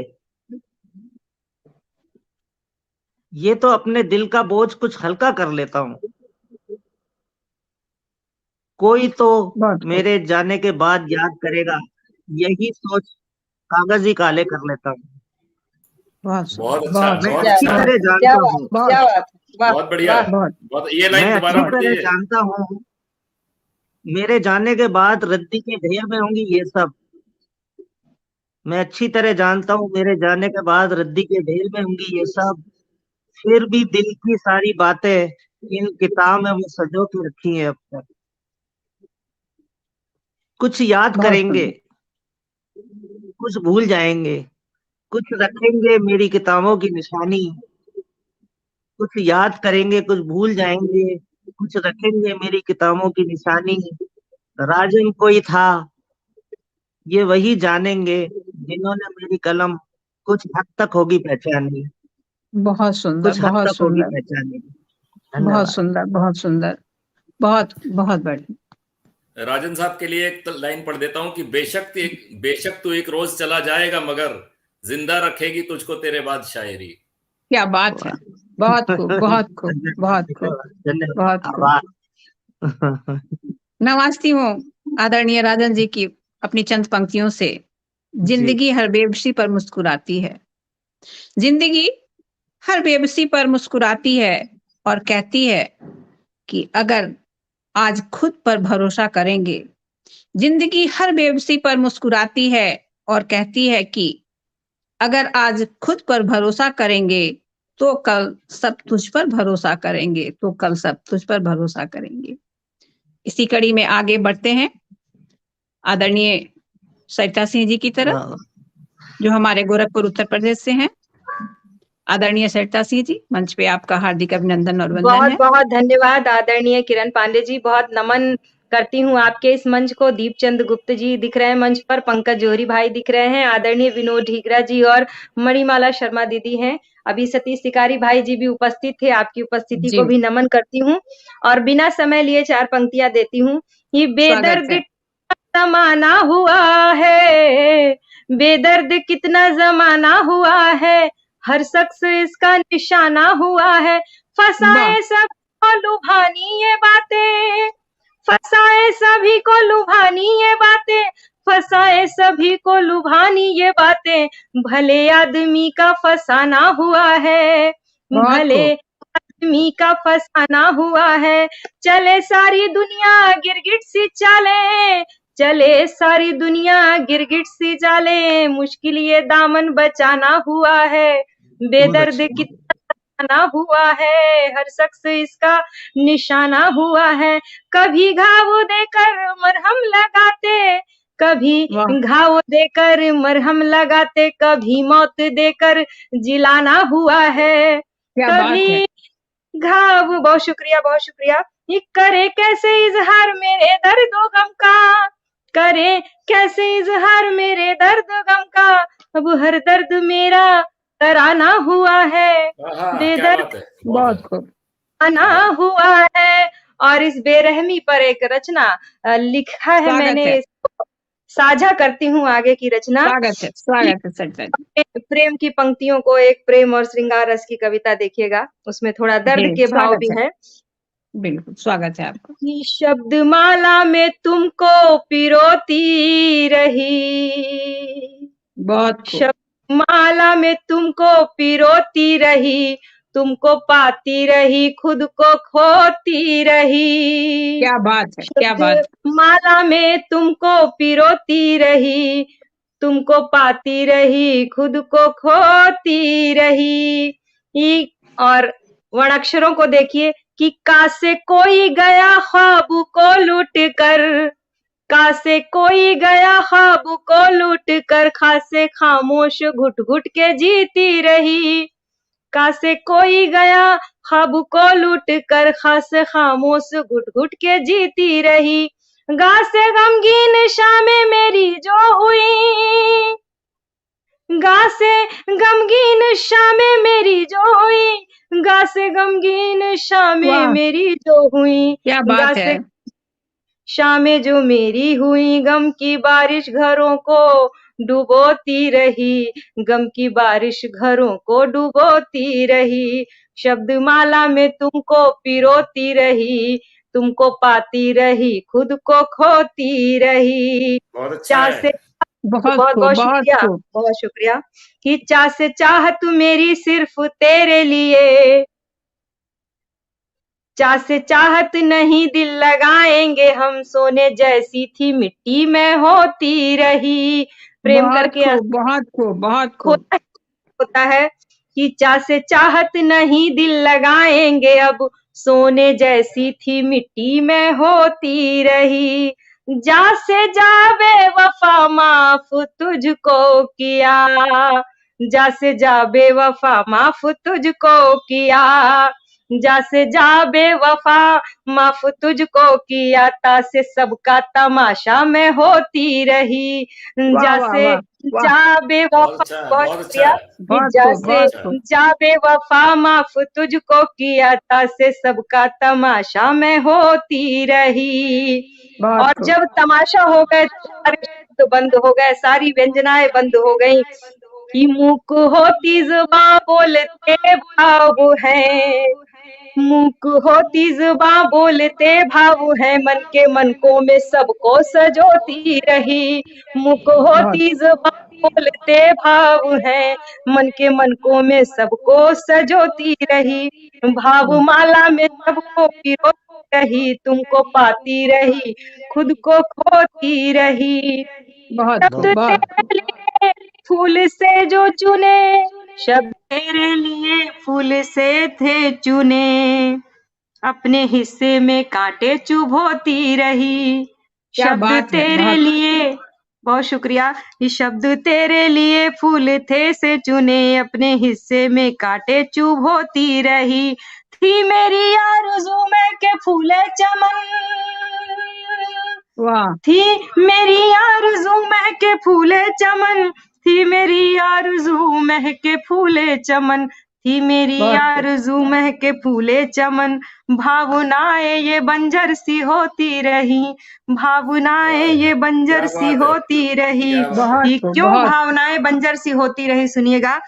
ये तो अपने दिल का बोझ कुछ हल्का कर लेता हूँ। कोई तो बहुत खूब। मेरे जाने के बाद याद करेगा, यही सोच कागज ही काले कर लेता हूँ। बहुत बहुत सुंदर, अच्छा, बहुत मैं बहुत क्या अच्छी अच्छा, बात तरह है, क्या जानता बात, हूँ, बहुत क्या बात है, वाह बहुत बढ़िया। वाह। बहुत बहुत, ये लाइन मैं दोबारा अच्छी बहुत तरह पढ़िए। जानता हूँ, मेरे जाने के बाद रद्दी के ढेर में होंगी ये सब। मैं अच्छी तरह जानता हूँ, मेरे जाने के बाद रद्दी के ढेर में होंगी ये सब। फिर भी दिल की सारी बातें इन किताब में वो सजो के रखी है अब तक। कुछ याद बहुत करेंगे, सुंदर। कुछ भूल जाएंगे, कुछ रखेंगे मेरी किताबों की निशानी। कुछ याद करेंगे, कुछ भूल जाएंगे, कुछ रखेंगे मेरी किताबों की निशानी। राजन कोई था, ये वही जानेंगे, जिन्होंने मेरी कलम कुछ हद तक होगी पहचानी, बहुत सुंदर, कुछ हद बहुत तक होगी सुंदर, पहचानी। बहुत धन्यवाद। सुंदर, बहुत सुंदर, बहुत बहुत बढ़िया। राजन साहब के लिए एक लाइन पढ़ देता हूं कि बेशक तू एक रोज चला जाएगा, मगर जिंदा रखेगी तुझको तेरे बाद शायरी। क्या बात है। बहुत खूब, बहुत खूब, बहुत खूब, धन्यवाद, बहुत खूब। आभार। नवाजती हूँ आदरणीय राजन जी की अपनी चंद पंक्तियों से। जी, जिंदगी हर बेबसी पर मुस्कुराती है, जिंदगी हर बेबसी पर मुस्कुराती है, और कहती है कि अगर आज खुद पर भरोसा करेंगे। जिंदगी हर बेबसी पर मुस्कुराती है और कहती है कि अगर आज खुद पर भरोसा करेंगे तो कल सब तुझ पर भरोसा करेंगे, तो कल सब तुझ पर भरोसा करेंगे। इसी कड़ी में आगे बढ़ते हैं आदरणीय सरिता सिंह जी की तरफ, हाँ, जो हमारे गोरखपुर उत्तर प्रदेश से हैं। आदरणीय सरिता सिंह जी, मंच पे आपका हार्दिक अभिनंदन और वंदन बहुत है। बहुत धन्यवाद आदरणीय किरण पांडे जी, बहुत नमन करती हूँ आपके इस मंच को। दीपचंद गुप्त जी दिख रहे हैं मंच पर, पंकज जोहरी भाई दिख रहे हैं, आदरणीय विनोद ढीगरा जी और मणिमाला शर्मा दीदी हैं। अभी सतीश शिकारी भाई जी भी उपस्थित थे, आपकी उपस्थिति जी। को भी नमन करती हूँ और बिना समय लिए 4 पंक्तियां देती हूँ। ये स्वागत है। बेदर्द जमाना हुआ है, बेदर्द कितना जमाना हुआ है, हर शख्स इसका निशाना हुआ है, फसाए सब को लुभानी ये बातें, फसाए सभी को लुभानी ये बातें, फसाए सभी को लुभानी ये बातें, भले आदमी का फसाना हुआ है, बहुत भले खूब। आदमी का फसाना हुआ है, चले सारी दुनिया गिरगिट सी चाले, चले सारी दुनिया गिरगिट सी चाले, मुश्किल ये दामन बचाना हुआ है, बेदर्द कितना ना हुआ है, हर शख्स इसका निशाना हुआ है, कभी घाव देकर मरहम लगाते, कभी वाह। घाव देकर मरहम लगाते, कभी मौत देकर जिलाना हुआ है, क्या बात है। कभी घाव, बहुत शुक्रिया, ये करे कैसे इजहार मेरे दर्द व गम का, करे कैसे इजहार मेरे दर्द व गम का, अब हर दर्द मेरा तराना हुआ है, क्या बेदर्द बात है, बहुत खूब। आना हुआ है। और इस बेरहमी पर एक रचना लिखा है स्वागत मैंने, है। इसको साझा करती हूँ आगे की रचना। स्वागत है, स्वागत है सरिता जी। प्रेम की पंक्तियों को, एक प्रेम और श्रृंगार रस की कविता देखिएगा, उसमें थोड़ा दर्द जी, के भाव स्वागत भी है। बिल्कुल स्वागत है आपका। कि शब्द माला में तुमको पिरोती रही, बहुत खूब। शब्द माला में तुमको पिरोती रही, तुमको पाती रही खुद को खोती रही, क्या बात है, क्या बात शब्द माला में तुमको पिरोती रही, तुमको पाती रही खुद को खोती रही। और वर्णाक्षरों को देखिए कि का से कोई गया ख्वाब को लूट कर, का से कोई गया ख्वाब को लूट कर, खा से खामोश घुट घुट के जीती रही, का से कोई गया ख्वाब को लूट कर, खा से खामोश घुट घुट के जीती रही, गा से गमगीन शामें मेरी जो हुई, गा से गमगीन शामें मेरी जो हुई, गा से गमगीन शामें वाह। मेरी जो हुई, क्या गा बात से है। शामें जो मेरी हुई, गम की बारिश घरों को डुबोती रही, गम की बारिश घरों को डुबोती रही, शब्द माला में तुमको पिरोती रही, तुमको पाती रही खुद को खोती रही, बहुत अच्छा चाह है। से बहुत बहुत खूब, बहुत बहुत शुक्रिया, खूब। बहुत शुक्रिया। कि चाह से चाहत मेरी सिर्फ तेरे लिए, चाह से चाहत नहीं दिल लगाएंगे हम, सोने जैसी थी मिट्टी में होती रही, प्रेम बहुत करके खूब, बहुत खूब, बहुत खूब। होता है कि चाह से चाहत नहीं दिल लगाएंगे अब, सोने जैसी थी मिट्टी में होती रही, जा से जा बेवफा माफ तुझको किया, जा से जा बेवफा माफ तुझको किया, जा से जा बेवफा माफ तुझको किया, ता से सबका तमाशा में होती रही, वाह, जा वाह, से वाह, वाह। जा बेवफा, बहुत बहुत अच्छा शुक्रिया, है। कि बहुत जा खूब, से बहुत खूब। जा बेवफा माफ तुझको किया, ता से सबका तमाशा में होती रही। बहुत और खूब। जब तमाशा हो गए, सारे शब्द बंद हो गए, सारी व्यंजनाएं बंद हो गई, कि मूक होती जुबां बोलते भाव है, मूक होती जुबां बोलते भाव है, मन के मनकों में सबको सजोती रही, मूक होती जुबां बोलते भाव है, मन के मनकों में सबको सजोती रही, भाव माला में सबको पिरोती रही, तुमको पाती रही खुद को खोती रही, बहुत शब्द खूब, बहुत खूब। तेरे लिए, फूल से जो चुने, शब्द तेरे लिए फूल से थे चुने, अपने हिस्से में कांटे चुभोती रही, क्या शब्द बात है, तेरे बहुत लिए, बहुत शुक्रिया। ये शब्द तेरे लिए फूल थे से चुने, अपने हिस्से में कांटे चुभोती रही, थी मेरी आरज़ू में के फूले चमन, वाह, थी मेरी आरज़ू महके फूले चमन, थी मेरी आरज़ू महके फूले चमन, थी मेरी बहुत खूब, आरज़ू महके फूले चमन, भावनाएं ये बंजर सी होती रही, भावनाएं ये बंजर क्या सी बात है, होती रही, क्या बात है। बहुत ये खूब, क्यों बहुत भावनाएं बंजर सी होती रही, सुनिएगा।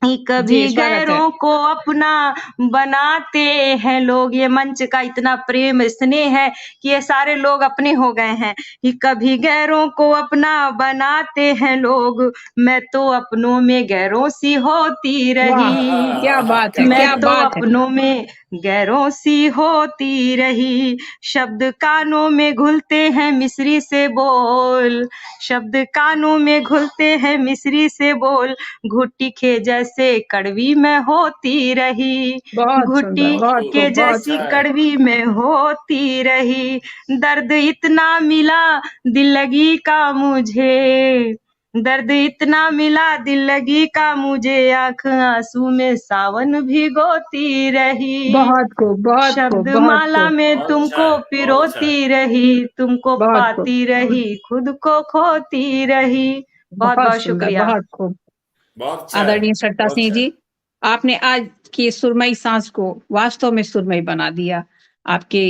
जी, कभी स्वागत है। गैरों को अपना बनाते हैं लोग, ये मंच का इतना प्रेम स्नेह है कि ये सारे लोग अपने हो गए हैं। ये कभी गैरों को अपना बनाते हैं लोग, मैं तो अपनों में गैरों सी होती वाह, रही, क्या बात है, मैं क्या तो बात है, अपनों में गैरों सी होती रही, शब्द कानों में घुलते हैं मिश्री से बोल, शब्द कानों में घुलते हैं मिश्री से बोल, घुट्टी के जैसे कड़वी में होती रही, बहुत घुट्टी सुंदर, बहुत के खूब, बहुत जैसी अच्छा है। कड़वी में होती रही, दर्द इतना मिला दिल लगी का मुझे, दर्द इतना मिला दिल लगी का मुझे, आंख आंसू में सावन भिगोती रही, बहुत खूब, बहुत शब्द खूब, बहुत माला खूब, में बहुत तुमको अच्छा है, बहुत अच्छा है। पिरोती रही, तुमको बहुत खूब, पाती रही, खुद को खोती रही। बहुत बहुत बहुत सुंदर, शुक्रिया। बहुत खूब। बहुत अच्छा है, आदरणीय सरिता बहुत सिंह अच्छा है। जी, आपने आज की सुरमई सांस को वास्तव में सुरमई बना दिया। आपके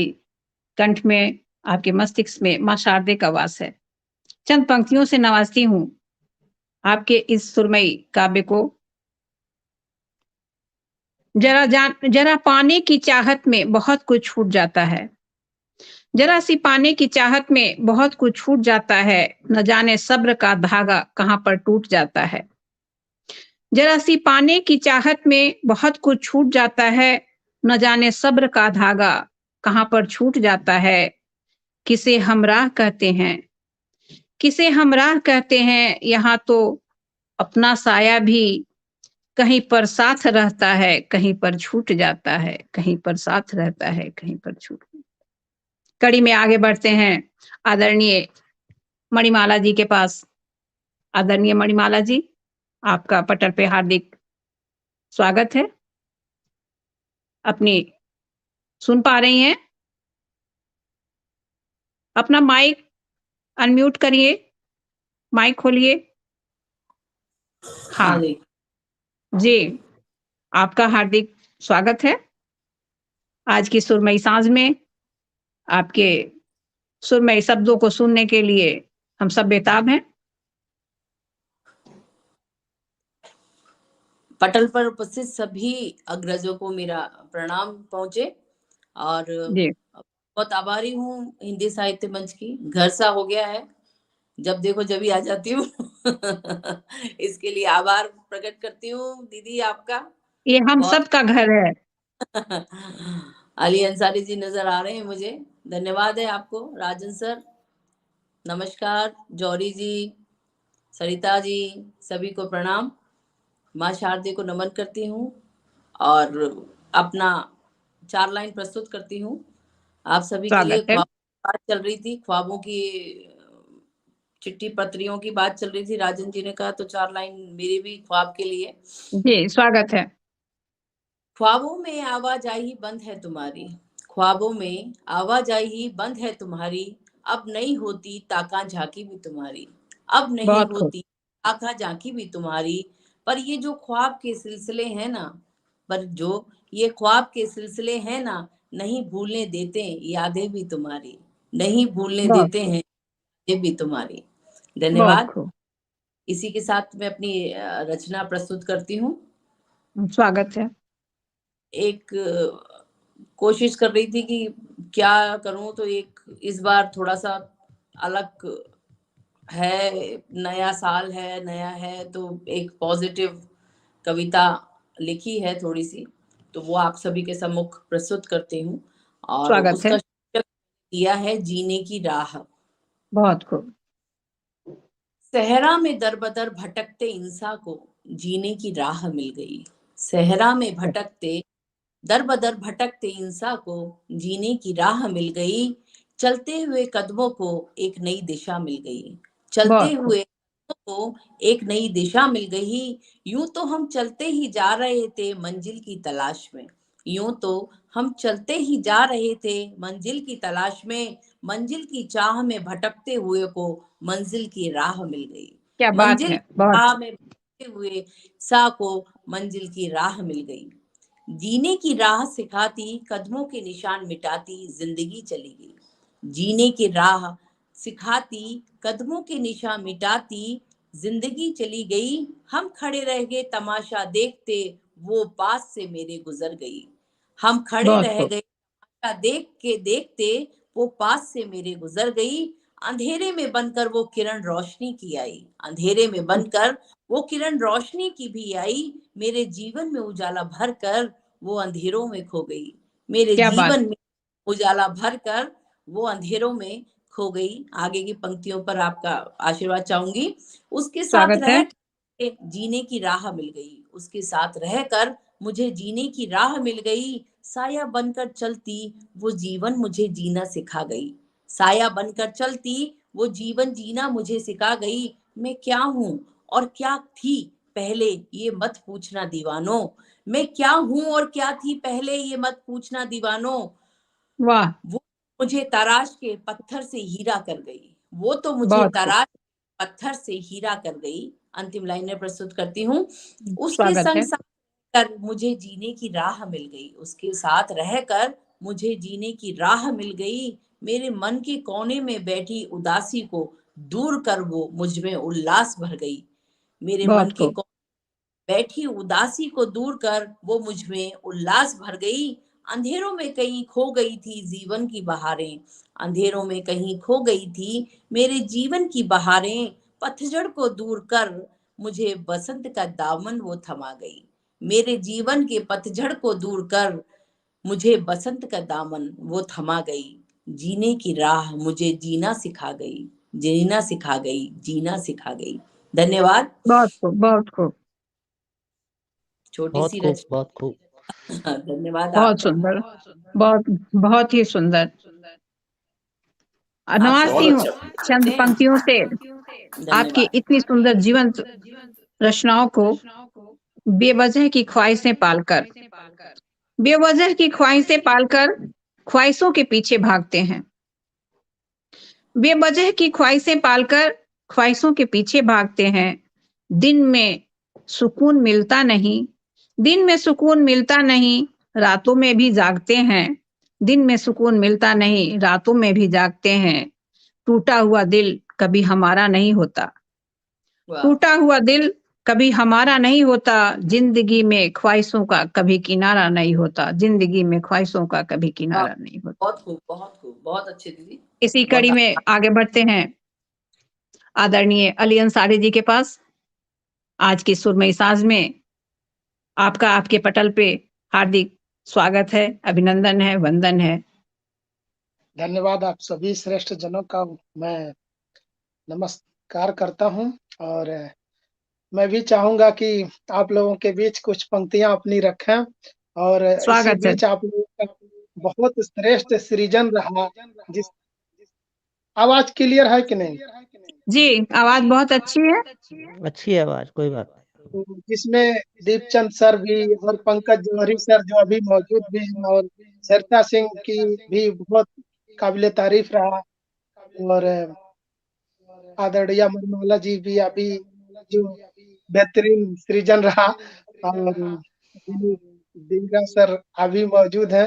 कंठ में, आपके मस्तिष्क में माँ शारदे का वास है। चंद पंक्तियों से नवाजती हूँ आपके इस सुरमई काव्य को। जरा पाने की चाहत में बहुत कुछ छूट जाता है, जरा सी पाने की चाहत में बहुत कुछ छूट जाता है, न जाने सब्र का धागा कहाँ पर टूट जाता है। जरा सी पाने की चाहत में बहुत कुछ छूट जाता है, न जाने सब्र का धागा कहाँ पर छूट जाता है। किसे हमराह कहते हैं, किसे हमराह कहते हैं, यहाँ तो अपना साया भी कहीं पर साथ रहता है, कहीं पर छूट जाता है, कहीं पर साथ रहता है, कहीं पर छूट। कड़ी में आगे बढ़ते हैं आदरणीय मणिमाला जी के पास। आदरणीय मणिमाला जी, आपका पटल पे हार्दिक स्वागत है। अपनी सुन पा रही हैं? अपना माइक अनम्यूट करिए, माइक खोलिए। हाँ जी, आपका हार्दिक स्वागत है आज की सुरमई सांझ में। आपके सुरमई शब्दों को सुनने के लिए हम सब बेताब हैं। पटल पर उपस्थित सभी अग्रजों को मेरा प्रणाम पहुंचे और जी, बहुत आभारी हूँ हिंदी साहित्य मंच की। घर सा हो गया है, जब देखो जब ही आ जाती हूँ। इसके लिए आभार प्रकट करती हूँ दीदी आपका। ये हम बहुत सब का घर है। अली अंसारी जी नजर आ रहे हैं मुझे, धन्यवाद है आपको। राजन सर नमस्कार, जौहरी जी, सरिता जी, सभी को प्रणाम। माँ शारदे को नमन करती हूँ और अपना 4 लाइन प्रस्तुत करती हूँ आप सभी के लिए। स्वागत है। ख्वाब बात चल रही थी, ख्वाबों की चिट्ठी पत्रियों की बात चल रही थी, राजन जी ने कहा तो 4 लाइन मेरी भी ख्वाब के लिए। जी, स्वागत है। ख्वाबों में आवाजाही बंद है तुम्हारी, ख्वाबों में आवाजाही बंद है तुम्हारी, अब नहीं होती ताका झांकी भी तुम्हारी, अब नहीं बहुत खूब, होती ताका झांकी भी तुम्हारी। पर ये जो ख्वाब के सिलसिले हैं ना, पर जो ये ख्वाब के सिलसिले हैं ना, नहीं भूलने देते यादें भी तुम्हारी, नहीं भूलने बहुत देते खूब, हैं यादें भी तुम्हारी। बहुत धन्यवाद। खूब। इसी के साथ मैं अपनी रचना प्रस्तुत करती हूँ। स्वागत है। एक कोशिश कर रही थी कि क्या करूं, तो एक इस बार थोड़ा सा अलग है, नया साल है, नया है, तो एक पॉजिटिव कविता लिखी है थोड़ी सी, तो वो आप सभी के सम्मुख प्रस्तुत करती हूँ और स्वागत है। उसका शीर्षक दिया है जीने की राह। बहुत खूब। सहरा में दरबदर भटकते इंसान को जीने की राह मिल गई। सहरा में भटकते दरबदर भटकते इंसान को जीने की राह मिल गई। चलते हुए कदमों को एक नई दिशा मिल गई। चलते बहुत खूब। हुए कदमों को एक नई दिशा मिल गई। यूं तो हम चलते ही जा रहे थे मंजिल की तलाश में। यूं तो हम चलते ही जा रहे थे मंजिल की तलाश में। मंजिल की चाह में भटकते हुए को मंजिल की राह मिल गई। क्या बात मंजिल है, की बहुत राह में भटकते हुए सा को मंजिल की राह मिल गई। जीने की राह सिखाती कदमों के निशान मिटाती जिंदगी चली गई। जीने की राह सिखाती कदमों के निशान मिटाती जिंदगी चली गई। हम खड़े रह गए तमाशा देखते वो पास से मेरे गुजर गई। हम खड़े बहुत रह खूब। गए तमाशा देख के देखते वो पास से मेरे गुजर गई। अंधेरे में बनकर वो किरण रोशनी की आई। अंधेरे में बनकर वो किरण रोशनी की भी आई। मेरे जीवन में उजाला भर कर वो अंधेरों में खो गई। मेरे क्या बात। जीवन में उजाला भर कर वो अंधेरों में खो गई। आगे की पंक्तियों पर आपका आशीर्वाद चाहूंगी। उसके साथ स्वागत है। रह जीने की राह मिल गई। उसके साथ रहकर मुझे जीने की राह मिल गई। साया बनकर चलती वो जीवन मुझे जीना सिखा गई। साया बनकर चलती वो जीवन जीना मुझे सिखा गई। मैं क्या हूँ और क्या थी पहले ये मत पूछना दीवानों। मैं क्या हूँ और क्या थी पहले ये मत पूछना दीवानों। वाह, वो मुझे तराश के पत्थर से हीरा कर गई। वो तो मुझे बहुत खूब। तराश के पत्थर से हीरा कर गई। अंतिम लाइनें प्रस्तुत करती हूँ। उसके स्वागत संग है। साथ कर मुझे जीने की राह मिल गई। उसके साथ रहकर मुझे जीने की राह मिल गई। मेरे मन के कोने में बैठी उदासी को दूर कर वो मुझ में उल्लास भर गई। मेरे मन बहुत के खूब। बैठी उदासी को दूर कर वो मुझ में उल्लास भर गई। अंधेरों में कहीं खो गई थी जीवन की बहारें। अंधेरों में कहीं खो गई थी मेरे जीवन की बहारें। पतझड़ को दूर कर मुझे बसंत का दामन वो थमा गई। मेरे जीवन के पतझड़ को दूर कर मुझे बसंत का दामन वो थमा गई। जीने की राह मुझे जीना सिखा गई। जीना सिखा गई, जीना सिखा गई। धन्यवाद। बहुत खूब, बहुत खूब। छोटी बहुत सी खूब, रचना। बहुत खूब। धन्यवाद बहुत आपका। सुंदर, बहुत बहुत ही सुंदर। आप नवाजती सभी बहुत हूँ अच्छा। चंद हैं। पंक्तियों से आपकी धन्यवाद। इतनी सुंदर जीवंत रचनाओं को। बेवजह की ख्वाहिशें पालकर, बेवजह की ख्वाहिशें पालकर ख्वाहिशों के पीछे भागते हैं। बेवजह की ख्वाहिशें पालकर ख्वाहिशों के पीछे भागते हैं। दिन में सुकून मिलता नहीं, दिन में सुकून मिलता नहीं, रातों में भी जागते हैं। दिन में सुकून मिलता नहीं, रातों में भी जागते हैं। टूटा हुआ दिल कभी हमारा नहीं होता, वाह। टूटा हुआ दिल कभी हमारा नहीं होता। जिंदगी में ख्वाहिशों का कभी किनारा नहीं होता, जिंदगी में ख्वाहिशों का कभी वाह, किनारा नहीं होता। बहुत खूब, बहुत खूब, बहुत अच्छे दीदी। इसी बहुत कड़ी में आगे बढ़ते हैं आदरणीय अली अंसारी जी के पास। आज की सुरमई साज में आपका आपके पटल पे हार्दिक स्वागत है, अभिनंदन है, वंदन है। धन्यवाद। आप सभी श्रेष्ठ जनों का मैं नमस्कार करता हूं और मैं भी चाहूंगा कि आप लोगों के बीच कुछ पंक्तियां अपनी रखें और इसी स्वागत है। बीच आप लोगों का बहुत श्रेष्ठ सृजन रहा। जिस आवाज क्लियर है कि नहीं? जी, आवाज बहुत अच्छी है। अच्छी है आवाज, कोई बात नहीं। तो जिसमें दीपचंद सर भी और पंकज जौहरी सर जो अभी मौजूद भी हैं और सरिता सिंह की भी बहुत काबिले तारीफ रहा और आदरणीय मरमाला जी भी अभी जो बेहतरीन सृजन रहा और दिलगा सर अभी मौजूद है।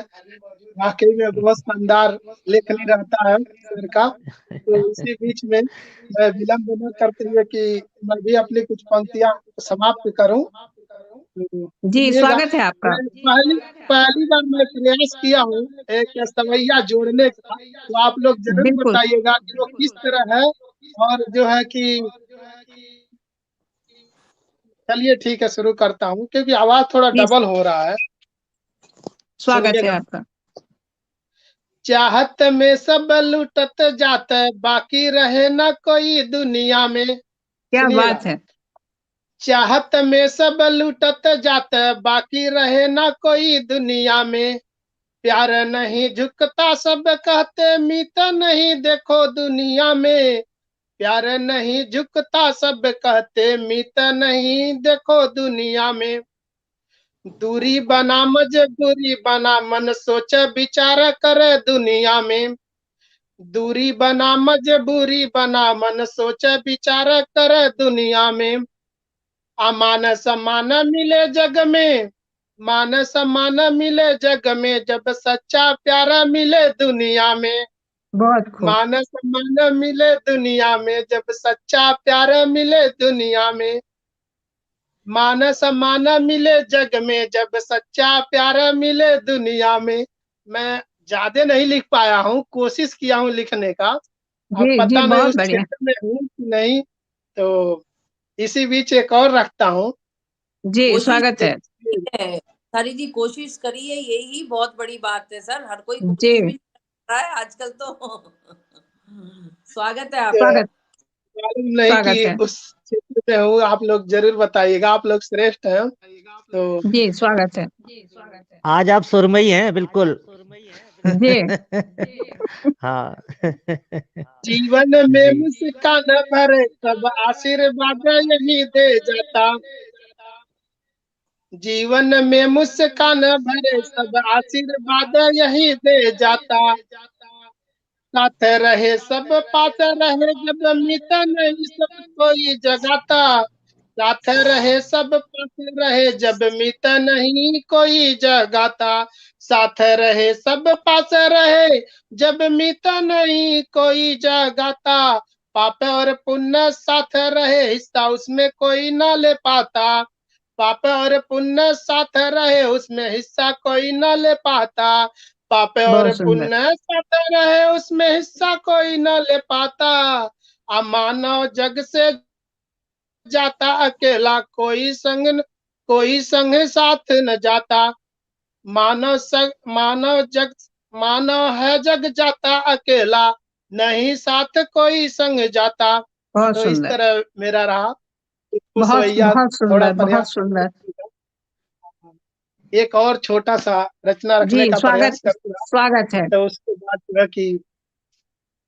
वाकई में बहुत शानदार लेखनी रहता है सर का। तो इसी बीच में मैं विलंब न करते हुए कि मैं भी अपनी कुछ पंक्तियां समाप्त करूं। तो जी, सुनिएगा। स्वागत है आपका। मैं पहली बार मैं प्रयास किया हूँ एक सवैया जोड़ने का, तो आप लोग जरूर बिल्कुल। बताइएगा कि वो किस तरह है और जो है कि चलिए ठीक है शुरू करता हूँ क्योंकि आवाज थोड़ा जी, डबल हो रहा है। स्वागत है सुनिएगा। आपका। चाहत में सब लुटत जात बाकी रहे न कोई दुनिया में। क्या सुनिएगा। बात है। चाहत में सब लुटत जात, बाकी रहे ना कोई दुनिया में। प्यार नहीं झुकता सब कहते, मीत नहीं देखो दुनिया में। प्यार नहीं झुकता सब कहते, मीत नहीं देखो दुनिया में। दूरी बना मजबूरी बना, मन सोच विचार करे दुनिया में। दूरी बना मजबूरी बना, मन सोच विचार करे दुनिया में। अमान सम्मान मिले जग में, मान सम्मान मिले जग में, जब सच्चा प्यारा मिले दुनिया में। बहुत खूब। मान सम्मान मिले दुनिया में, जब सच्चा प्यारा मिले दुनिया में। मान सम्मान मिले जग में, जब सच्चा प्यारा मिले दुनिया में। मैं ज्यादा नहीं लिख पाया हूँ, कोशिश किया हूँ लिखने का। अब जी पता नहीं बहुत उस बढ़िया। क्षेत्र में हूँ कि नहीं, तो इसी बीच एक और रखता हूँ। जी कोशिश स्वागत है। है सारी जी, कोशिश करिए, यही बहुत बड़ी बात है सर। हर कोई जी कोशिश भी कर रहा है आजकल तो। स्वागत है आपका। स्वागत मालूम नहीं स्वागत कि है। उस क्षेत्र में हूँ, आप लोग जरूर बताइएगा, आप लोग श्रेष्ठ हैं। तो जी स्वागत है। आज आप सुरमई हैं बिल्कुल। जी हाँ। जीवन में जी मुस्कान भरे सब आशीर्वाद यही दे जाता। जीवन में मुस्कान भरे सब आशीर्वाद यही दे जाता। साथ रहे सब पास रहे, जब मित नहीं सब कोई जगाता। साथ रहे सब पास रहे, जब मित नहीं कोई जगाता। साथ रहे सब पास रहे, जब मित नहीं कोई जगाता। पाप और पुण्य साथ रहे, हिस्सा उसमें कोई ना ले पाता। पाप और पुण्य साथ रहे, उसमें हिस्सा कोई ना ले पाता। पाप और बहुत सुंदर। पुण्य साथ रहे, उसमें हिस्सा कोई न ले पाता। मानव जग से जाता अकेला, कोई संग साथ न जाता। मानव है जग जाता अकेला, नहीं साथ कोई संग जाता। बहुत तो इस सुंदर। तरह मेरा रहा। बहुत खुशवैया बहुत थोड़ा सुंदर। बहुत प्रयास सुंदर। एक और छोटा सा रचना जी रखने का स्वागत प्रयास करूंगा। स्वागत है। तो उसके बाद जो है कि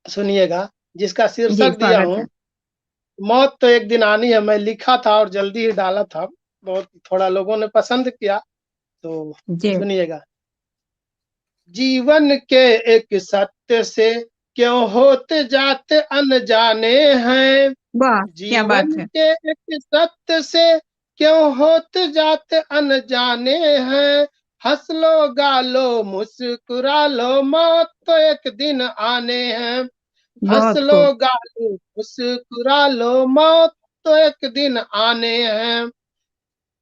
सुनिएगा, जिसका जी शीर्षक दिया स्वागत हूँ, है। मौत तो एक दिन आनी है। मैं लिखा था और जल्दी ही डाला था, बहुत थोड़ा लोगों ने पसंद किया, तो जी सुनिएगा। जीवन के एक सत्य से क्यों होते जाते अनजाने हैं। वाह क्या बात जीवन है। के एक सत्य से क्यों होते जाते अनजाने हैं। हंस लो गा लो मुस्कुरा लो, मौत तो एक दिन आने हैं। हंस बहुत लो खूब। गा लो मुस्कुरा लो, मौत तो एक दिन आने हैं।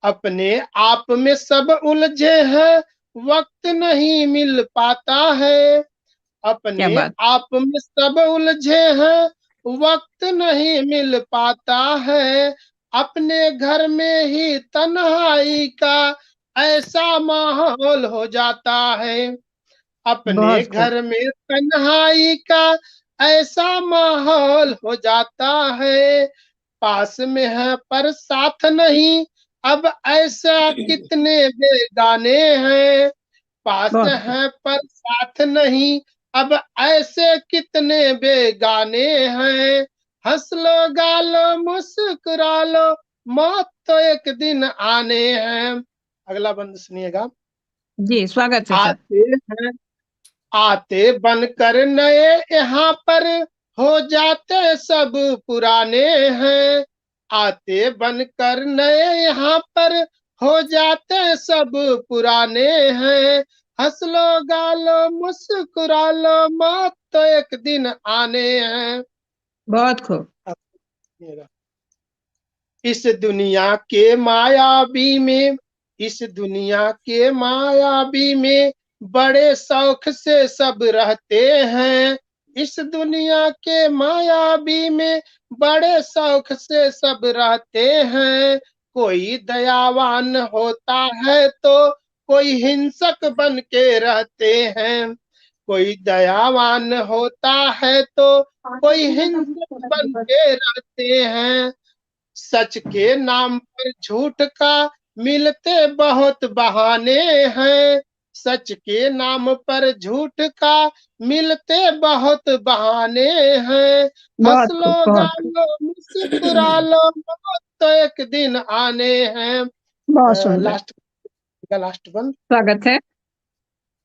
अपने आप में सब उलझे हैं, वक्त नहीं मिल पाता है। क्या अपने बात। आप में सब उलझे हैं, वक्त नहीं मिल पाता है। अपने घर में ही तन्हाई का ऐसा माहौल हो जाता है। अपने बहुत खूब। घर में तन्हाई का ऐसा माहौल हो जाता है। पास में है पर साथ नहीं, अब ऐसा कितने बेगाने हैं। पास बहुत खूब। है पर साथ नहीं, अब ऐसे कितने बेगाने हैं। हंस लो गा लो मुस्कुरा लो, मौत तो एक दिन आने हैं। अगला बंद सुनिएगा। जी स्वागत है सर। आते हैं आते बनकर नए यहाँ पर, हो जाते सब पुराने हैं। आते बनकर नए यहाँ पर, हो जाते सब पुराने हैं। हंस लो गा लो मुस्कुरा लो, मौत तो एक दिन आने हैं। बहुत खूब। इस दुनिया के मायावी में, इस दुनिया के मायावी में, बड़े शौक से सब रहते हैं। इस दुनिया के मायावी में, बड़े शौक से सब रहते हैं। कोई दयावान होता है तो कोई हिंसक बन के रहते हैं। कोई दयावान होता है तो कोई हिंसक बन के रहते हैं। सच के नाम पर झूठ का मिलते बहुत बहाने हैं। सच के नाम पर झूठ का मिलते बहुत बहाने हैं। हंस बहुत लो खूब, बहुत गा खूब, लो मुस्कुरा लो, मौत तो एक दिन आने हैं। बहुत सुंदर। Last one. स्वागत है।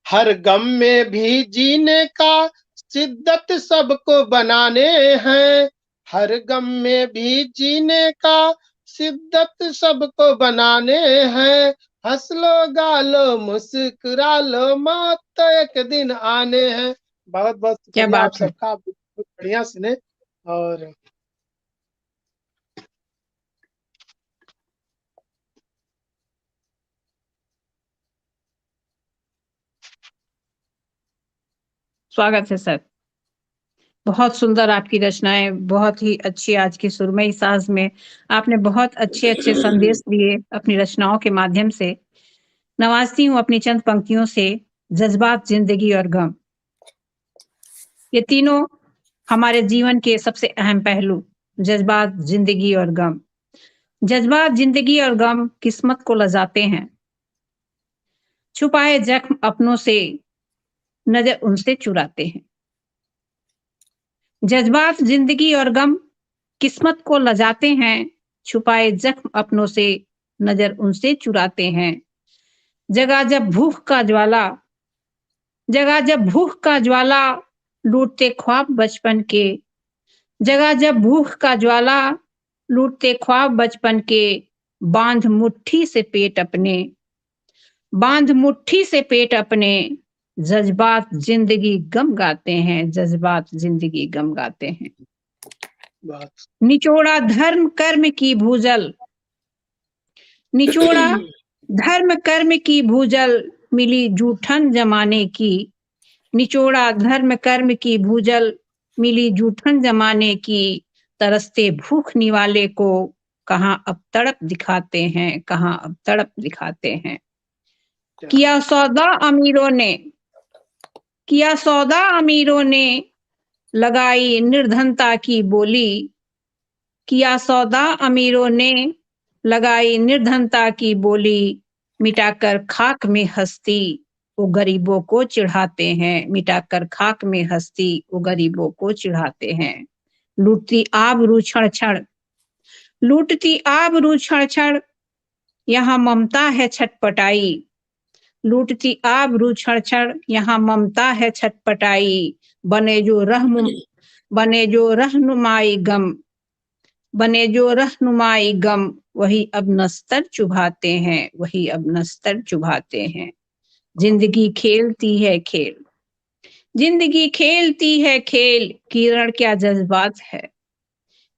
हर गम में भी जीने का शिद्दत सबको बनाने हैं। हर गम में भी जीने का शिद्दत सबको बनाने हैं। हंस लो गा लो मुस्कुरा लो, मौत तो एक दिन आने हैं। बहुत बहुत क्या शुक्रिया आप बात है। सबका, आप बहुत बढ़िया सुने। और स्वागत है सर। बहुत सुंदर आपकी रचनाएं, बहुत ही अच्छी। आज की सुरमई साज में आपने बहुत अच्छे अच्छे संदेश दिए अपनी रचनाओं के माध्यम से। नवाजती हूँ अपनी चंद पंक्तियों से। जज्बात, जिंदगी और गम, ये तीनों हमारे जीवन के सबसे अहम पहलू। जज्बात, जिंदगी और गम। जज्बात, जिंदगी और गम किस्मत को लजाते हैं। छुपाए जख्म अपनों से, नजर उनसे चुराते हैं। जज्बात, जिंदगी और गम किस्मत को लजाते हैं। छुपाए जख्म अपनों से, नजर उनसे चुराते हैं। जगा जब भूख का ज्वाला, जगा जब भूख का ज्वाला, लूटते ख्वाब बचपन के। जगा जब भूख का ज्वाला, लूटते ख्वाब बचपन के। बांध मुट्ठी से पेट अपने, बांध मुट्ठी से पेट अपने। जज्बात, जिंदगी गम गाते हैं। जज्बात, जिंदगी गम गाते हैं। बहुत निचोड़ा धर्म कर्म की भूजल, निचोड़ा धर्म कर्म की भूजल, मिली जूठन जमाने की। निचोड़ा धर्म कर्म की भूजल, मिली जूठन जमाने की। तरसते भूख निवाले को, कहाँ अब तड़प दिखाते हैं, कहाँ अब तड़प दिखाते हैं। किया सौदा अमीरों ने, किया सौदा अमीरों ने, लगाई निर्धनता की बोली। किया सौदा अमीरों ने, लगाई निर्धनता की बोली। मिटाकर खाक में हस्ती, वो गरीबों को चिढ़ाते हैं। मिटाकर खाक में हस्ती, वो गरीबों को चिढ़ाते हैं। लूटती आबरू क्षण क्षण, लूटती आबरू क्षण क्षण, यहाँ ममता है छटपटाई। लूटती आबरू क्षण क्षण, यहाँ ममता है छटपटाई। बने जो रहनुम, बने जो रहनुमाई गम, बने जो रहनुमाई गम, वही अब नस्तर चुभाते हैं, वही अब नस्तर चुभाते हैं। जिंदगी खेलती है खेल, जिंदगी खेलती है खेल, किरण क्या जज्बात है।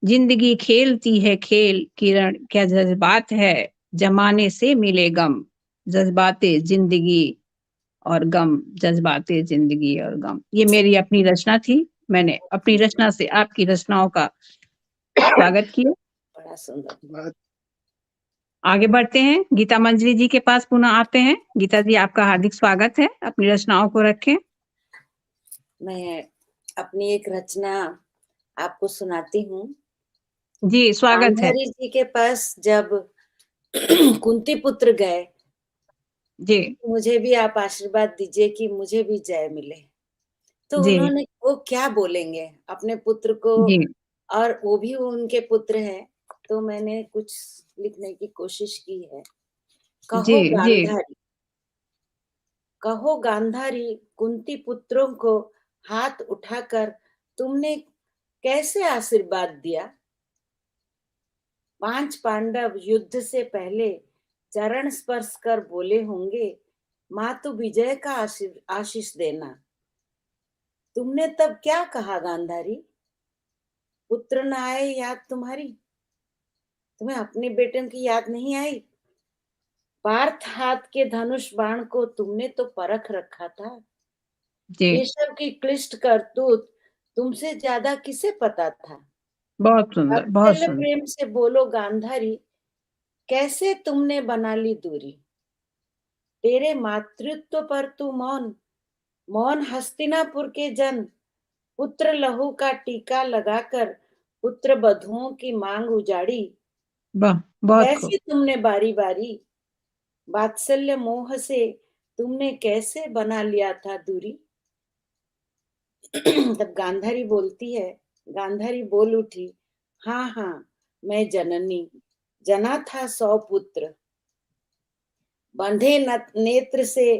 जिंदगी खेलती है खेल, किरण क्या जज्बात है। जमाने से मिले गम, जज्बाते जिंदगी और गम। जज्बाते जिंदगी और गम। ये मेरी अपनी रचना थी। मैंने अपनी रचना से आपकी रचनाओं का स्वागत किया। बड़ा सुंदर। बहुत आगे बढ़ते हैं, गीता मंजरी जी के पास पुनः आते हैं। गीता जी, आपका हार्दिक स्वागत है। अपनी रचनाओं को रखें। मैं अपनी एक रचना आपको सुनाती हूँ। जी, स्वागत है। गांधारी जी के पास जब कुंती पुत्र गए, जी मुझे भी आप आशीर्वाद दीजिए कि मुझे भी जय मिले। तो जी उन्होंने, वो क्या बोलेंगे अपने पुत्र को, जी और वो भी उनके पुत्र हैं। तो मैंने कुछ लिखने की कोशिश की है। जी कहो जी गांधारी, कहो गांधारी, कुंती पुत्रों को हाथ उठाकर तुमने कैसे आशीर्वाद दिया। 5 पांडव युद्ध से पहले चरण स्पर्श कर बोले होंगे, मातु विजय का आशीष देना। तुमने तब क्या कहा गांधारी। पुत्र न आए याद तुम्हारी, तुम्हें अपने बेटन की याद नहीं आई। पार्थ हाथ के धनुष बाण को तुमने तो परख रखा था। जी। केशव की क्लिष्ट करतूत तुमसे ज्यादा किसे पता था। बहुत सुंदर, बहुत अत्यंत सुंदर। प्रेम से बोलो गांधारी, कैसे तुमने बना ली दूरी। तेरे मातृत्व पर तू मौन, मौन हस्तिनापुर के जन। पुत्र लहू का टीका लगाकर पुत्र बधुओं की मांग उजाड़ी। वाह, बहुत खूब। कैसे तुमने बारी बारी वात्सल्य मोह से तुमने कैसे बना लिया था दूरी। तब गांधारी बोलती है, गांधारी बोल उठी, हाँ हाँ मैं जननी, जना था 100 पुत्र, बंधे नेत्र से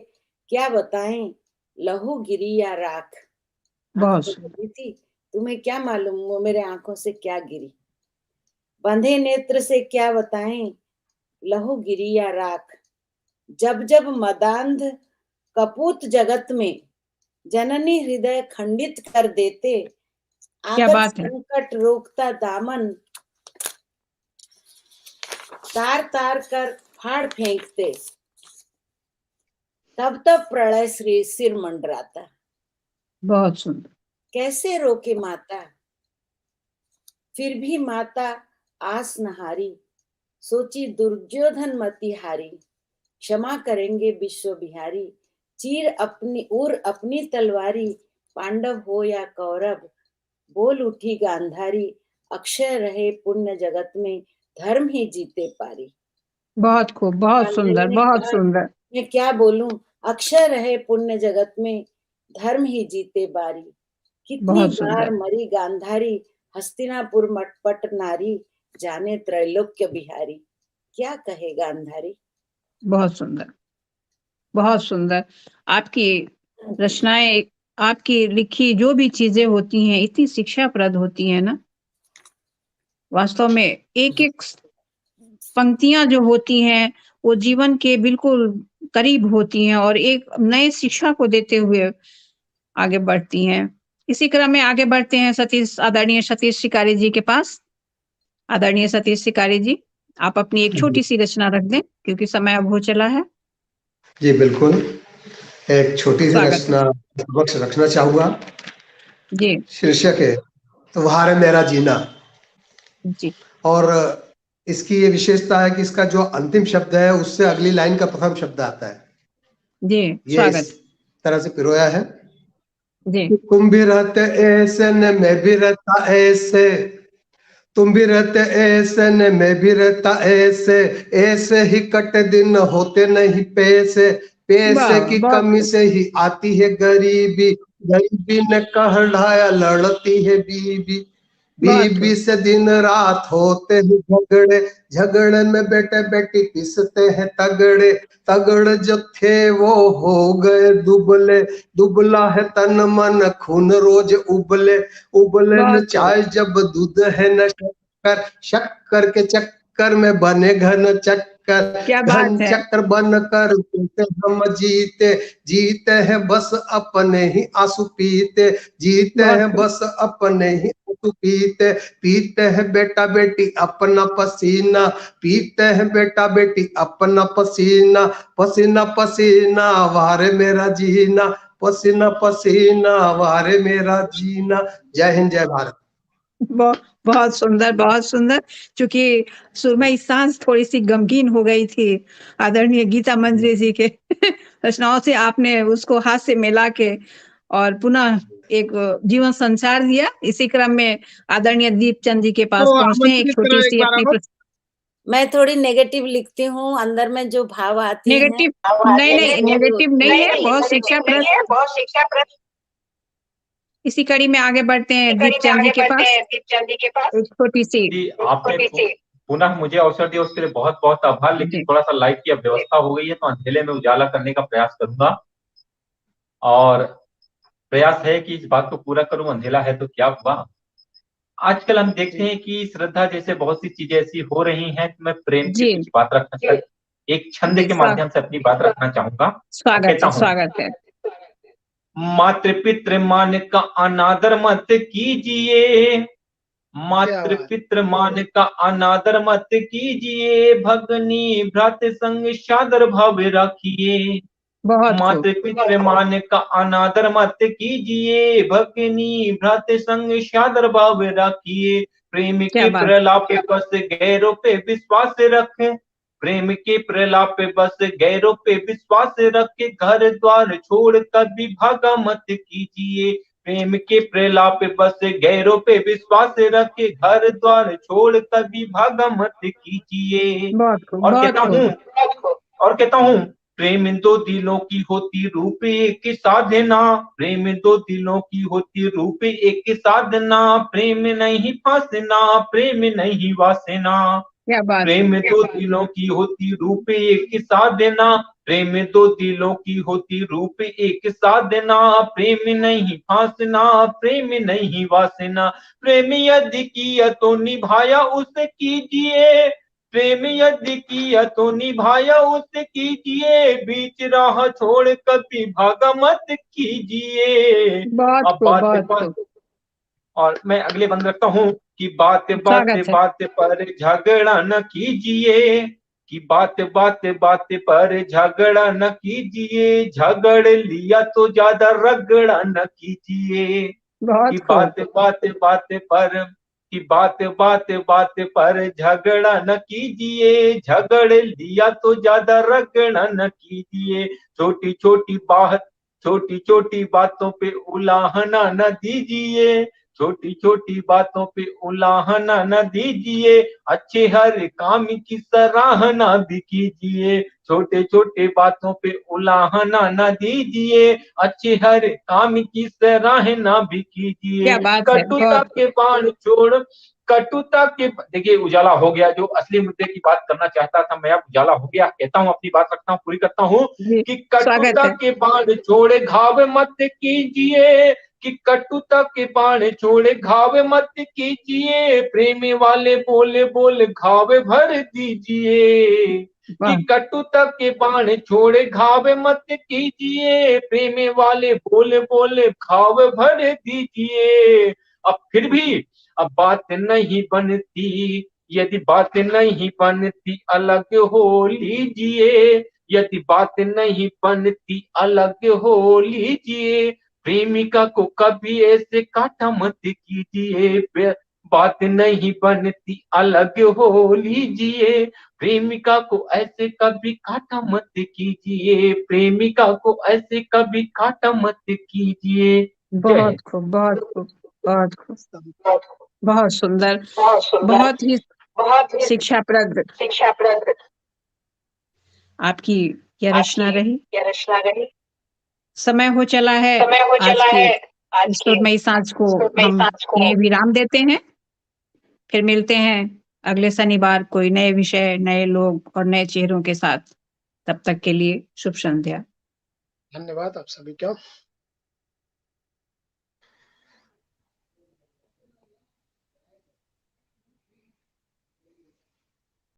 क्या बताएं, लहू गिरी या राख। बहुत आंखों सुंदर। गिरी थी, तुम्हें क्या मालूम वो मेरे आंखों से क्या गिरी। बंधे नेत्र से क्या बताएं, लहू गिरी या राख। जब जब मदांध कपूत जगत में जननी हृदय खंडित कर देते, क्या आगत बात है। संकट रोकता दामन तार तार कर फाड़ फेंकते, तब तब प्रलय श्री सिर मंडराता। बहुत सुंदर। कैसे रोके माता, फिर भी माता आस नहारी, सोची दुर्योधन मति हारी, क्षमा करेंगे विश्व बिहारी, चीर अपनी उर अपनी तलवारी, पांडव हो या कौरव। बोल उठी गांधारी, अक्षय रहे पुण्य जगत में, धर्म ही जीते पारी। बहुत खूब, बहुत गांधारी सुंदर, ने बहुत कहा, सुंदर। मैं क्या बोलूं, अक्षय रहे पुण्य जगत में, धर्म ही जीते बारी। कितनी बहुत बार सुंदर। मरी गांधारी, हस्तिनापुर मटपट नारी, जाने त्रैलोक्य बिहारी। क्या कहे गांधारी। बहुत सुंदर, बहुत सुंदर। आपकी रचनाएं, आपकी लिखी जो भी चीजें होती हैं इतनी शिक्षाप्रद होती हैं ना। वास्तव में एक एक पंक्तियां जो होती हैं वो जीवन के बिल्कुल करीब होती हैं और एक नए शिक्षा को देते हुए आगे बढ़ती हैं। इसी क्रम में आगे बढ़ते हैं आदरणीय सतीश शिकारी जी के पास। आदरणीय सतीश शिकारी जी, आप अपनी एक छोटी सी रचना रख दें क्योंकि समय अब हो चला है। जी बिल्कुल, एक छोटी सी स्वागत है। रचना समक्ष रखना चाहूंगा। जी शीर्षक है तुम्हारे मेरा जीना। जी और इसकी ये विशेषता है कि इसका जो अंतिम शब्द है उससे अगली लाइन का प्रथम शब्द आता है। जी, ये इस स्वागत। तरह से पिरोया है, जी, तुम भी रहते ऐसे न मैं भी रहता ऐसे, तुम भी रहते ऐसे न मैं भी रहता ऐसे, ऐसे ही कट दिन होते नहीं पैसे, पैसे वाह की बहुत कमी खूब। से ही आती है गरीबी, गरीबी ने कहलाया लड़ती है बीबी, बहुत बीबी खूब। से दिन रात होते हैं झगड़े, झगड़े में बेटे बेटी पिसते हैं तगड़े, तगड़े जो थे वो हो गए दुबले, दुबला है तन मन खून रोज उबले, उबले न बहुत खूब। चाय जब दूध है न शक्कर, शक्कर के चक्कर में बने घन चक्कर, क्या घन बात है। चक्कर बन कर हम जीते, जीते हैं बस अपने ही आंसू पीते, जीते बहुत हैं खूब। बस अपने ही आंसू पीते, पीते हैं बेटा बेटी अपना पसीना, पीते हैं बेटा बेटी अपना पसीना, पसीना पसीना वारे मेरा जीना, पसीना पसीना वारे मेरा जीना। जय हिंद जय भारत। बहुत सुंदर, बहुत सुंदर। चूंकि सुरमई सांस थोड़ी सी गमगीन हो गई थी आदरणीय गीता मंजरी जी के रचनाओं से, आपने उसको हाथ से मिला के और पुनः एक जीवन संचार दिया। इसी क्रम में आदरणीय दीपचंद जी के पास तो पहुंचते हैं। एक आमंत्रित छोटी करो एक सी बार अपनी और। मैं थोड़ी नेगेटिव लिखती हूँ, अंदर में जो भाव आती है नेगेटिव नहीं, नहीं नेगेटिव नहीं है, बहुत शिक्षाप्रद। इसी कड़ी में आगे बढ़ते हैं दीपचंद जी के पास। एक छोटी सी। जी आपने पुनः मुझे अवसर दिया उसके लिए बहुत बहुत आभार, लेकिन जी। थोड़ा सा लाइट की व्यवस्था हो गई है तो अंधेरे में उजाला करने का प्रयास करूंगा, और प्रयास है कि इस बात को पूरा करूं। अंधेरा है तो क्या हुआ। आजकल हम देखते हैं कि श्रद्धा जैसे बहुत सी चीजें ऐसी हो रही हैं, तो मैं प्रेम की जी कुछ बात रखना चाहूंगा, एक छंद जी, के माध्यम से अपनी बात रखना चाहूंगा। स्वागत कहता है, हूं, स्वागत है। मातृ पितृ मान का अनादर मत कीजिए, क्या मातृ बात। पितृ मान का अनादर मत कीजिए, भगनी भ्रात संग सादर भाव रखिए। बहुत खूब। मातृ पितृ मान का अनादर मत कीजिए, भगनी भ्रात संग सादर भाव रखिए। प्रेम क्या के बात। प्रलाप बस गैरों पे विश्वास रखें, प्रेम के प्रलाप बस गैरों पे विश्वास रखे, घर द्वार छोड़ कर विभागा मत कीजिए। प्रेम के प्रलाप बस गैरों पे विश्वास रखे, घर द्वार छोड़ कभी भागा मत कीजिए। बहुत खूब, और बहुत कहता खूब। हूँ प्रेम दो दिलों की होती रूप एक साधना, प्रेम दो दिलों की होती रूप एक साधना, प्रेम नहीं फासना, प्रेम नहीं वासना। क्या बात है। प्रेम दो दिलों की होती रूप एक साधना, प्रेम दो दिलों की होती रूप एक साधना, प्रेम नहीं फासना, प्रेम नहीं वासना। प्रेम यदि किया तो निभाया उसे कीजिए, प्रेम यदि किया तो निभाया उसे कीजिए, बीच राह छोड़ कभी भागा मत कीजिए। बहुत अब खूब, बात बहुत बात खूब। और मैं अगले बंद रखता हूँ कि बात बात स्वागत है। बात पर झगड़ा न कीजिए, कि बात बात बात पर झगड़ा न कीजिए, झगड़ लिया तो ज्यादा रगड़ा न कीजिए। बहुत कि खूब। बात बात बात पर कि बात बात बात पर झगड़ा न कीजिए, झगड़ लिया तो ज्यादा रगड़ा न कीजिए। छोटी छोटी बातों पे उलाहना न दीजिए, छोटी छोटी बातों पे उलाहना न दीजिए, अच्छे हर काम की सराहना भी कीजिए। छोटे छोटे बातों पे उलाहना न दीजिए, अच्छे हर काम की सराहना भी कीजिए। क्या बात है। कटुता बहुत के बाण छोड़ कटुता के, देखिए उजाला हो गया, जो असली मुद्दे की बात करना चाहता था मैं, अब उजाला हो गया। कहता हूँ अपनी बात रखता हूँ, पूरी करता हूँ जी, कि स्वागत कटुता है। के बाण छोड़े घाव मत कीजिए, कि कटुता के बाण छोड़े घाव मत कीजिए, प्रेमी वाले बोले बोले घाव भर दीजिए। कि वाह, कटुता के बाण छोड़े घाव मत कीजिए, प्रेमी वाले बोले बोले घाव भर दीजिए। अब फिर भी अब बात नहीं बनती, यदि बात नहीं बनती अलग हो लीजिए, यदि बात नहीं बनती अलग हो लीजिए, प्रेमिका को कभी ऐसे काटा मत कीजिए। बात नहीं बनती अलग हो लीजिए, प्रेमिका को ऐसे कभी काटा मत कीजिए, प्रेमिका को ऐसे कभी काटा मत कीजिए। जय बहुत हिंद। खूब, बहुत खूब, बहुत खूब, बहुत बहुत सुंदर, सुंदर, बहुत ही बहुत ही शिक्षाप्रद शिक्षाप्रद आपकी यह रचना आपकी रही। यह रचना रही। समय हो चला है समय हो आज चला के है आज इस की सुरमई सांझ को सुरमई हम सांझ को यहीं विराम देते हैं। फिर मिलते हैं अगले शनिवार कोई नए विषय, नए लोग और नए चेहरों के साथ। तब तक के लिए शुभ संध्या। धन्यवाद आप सभी का।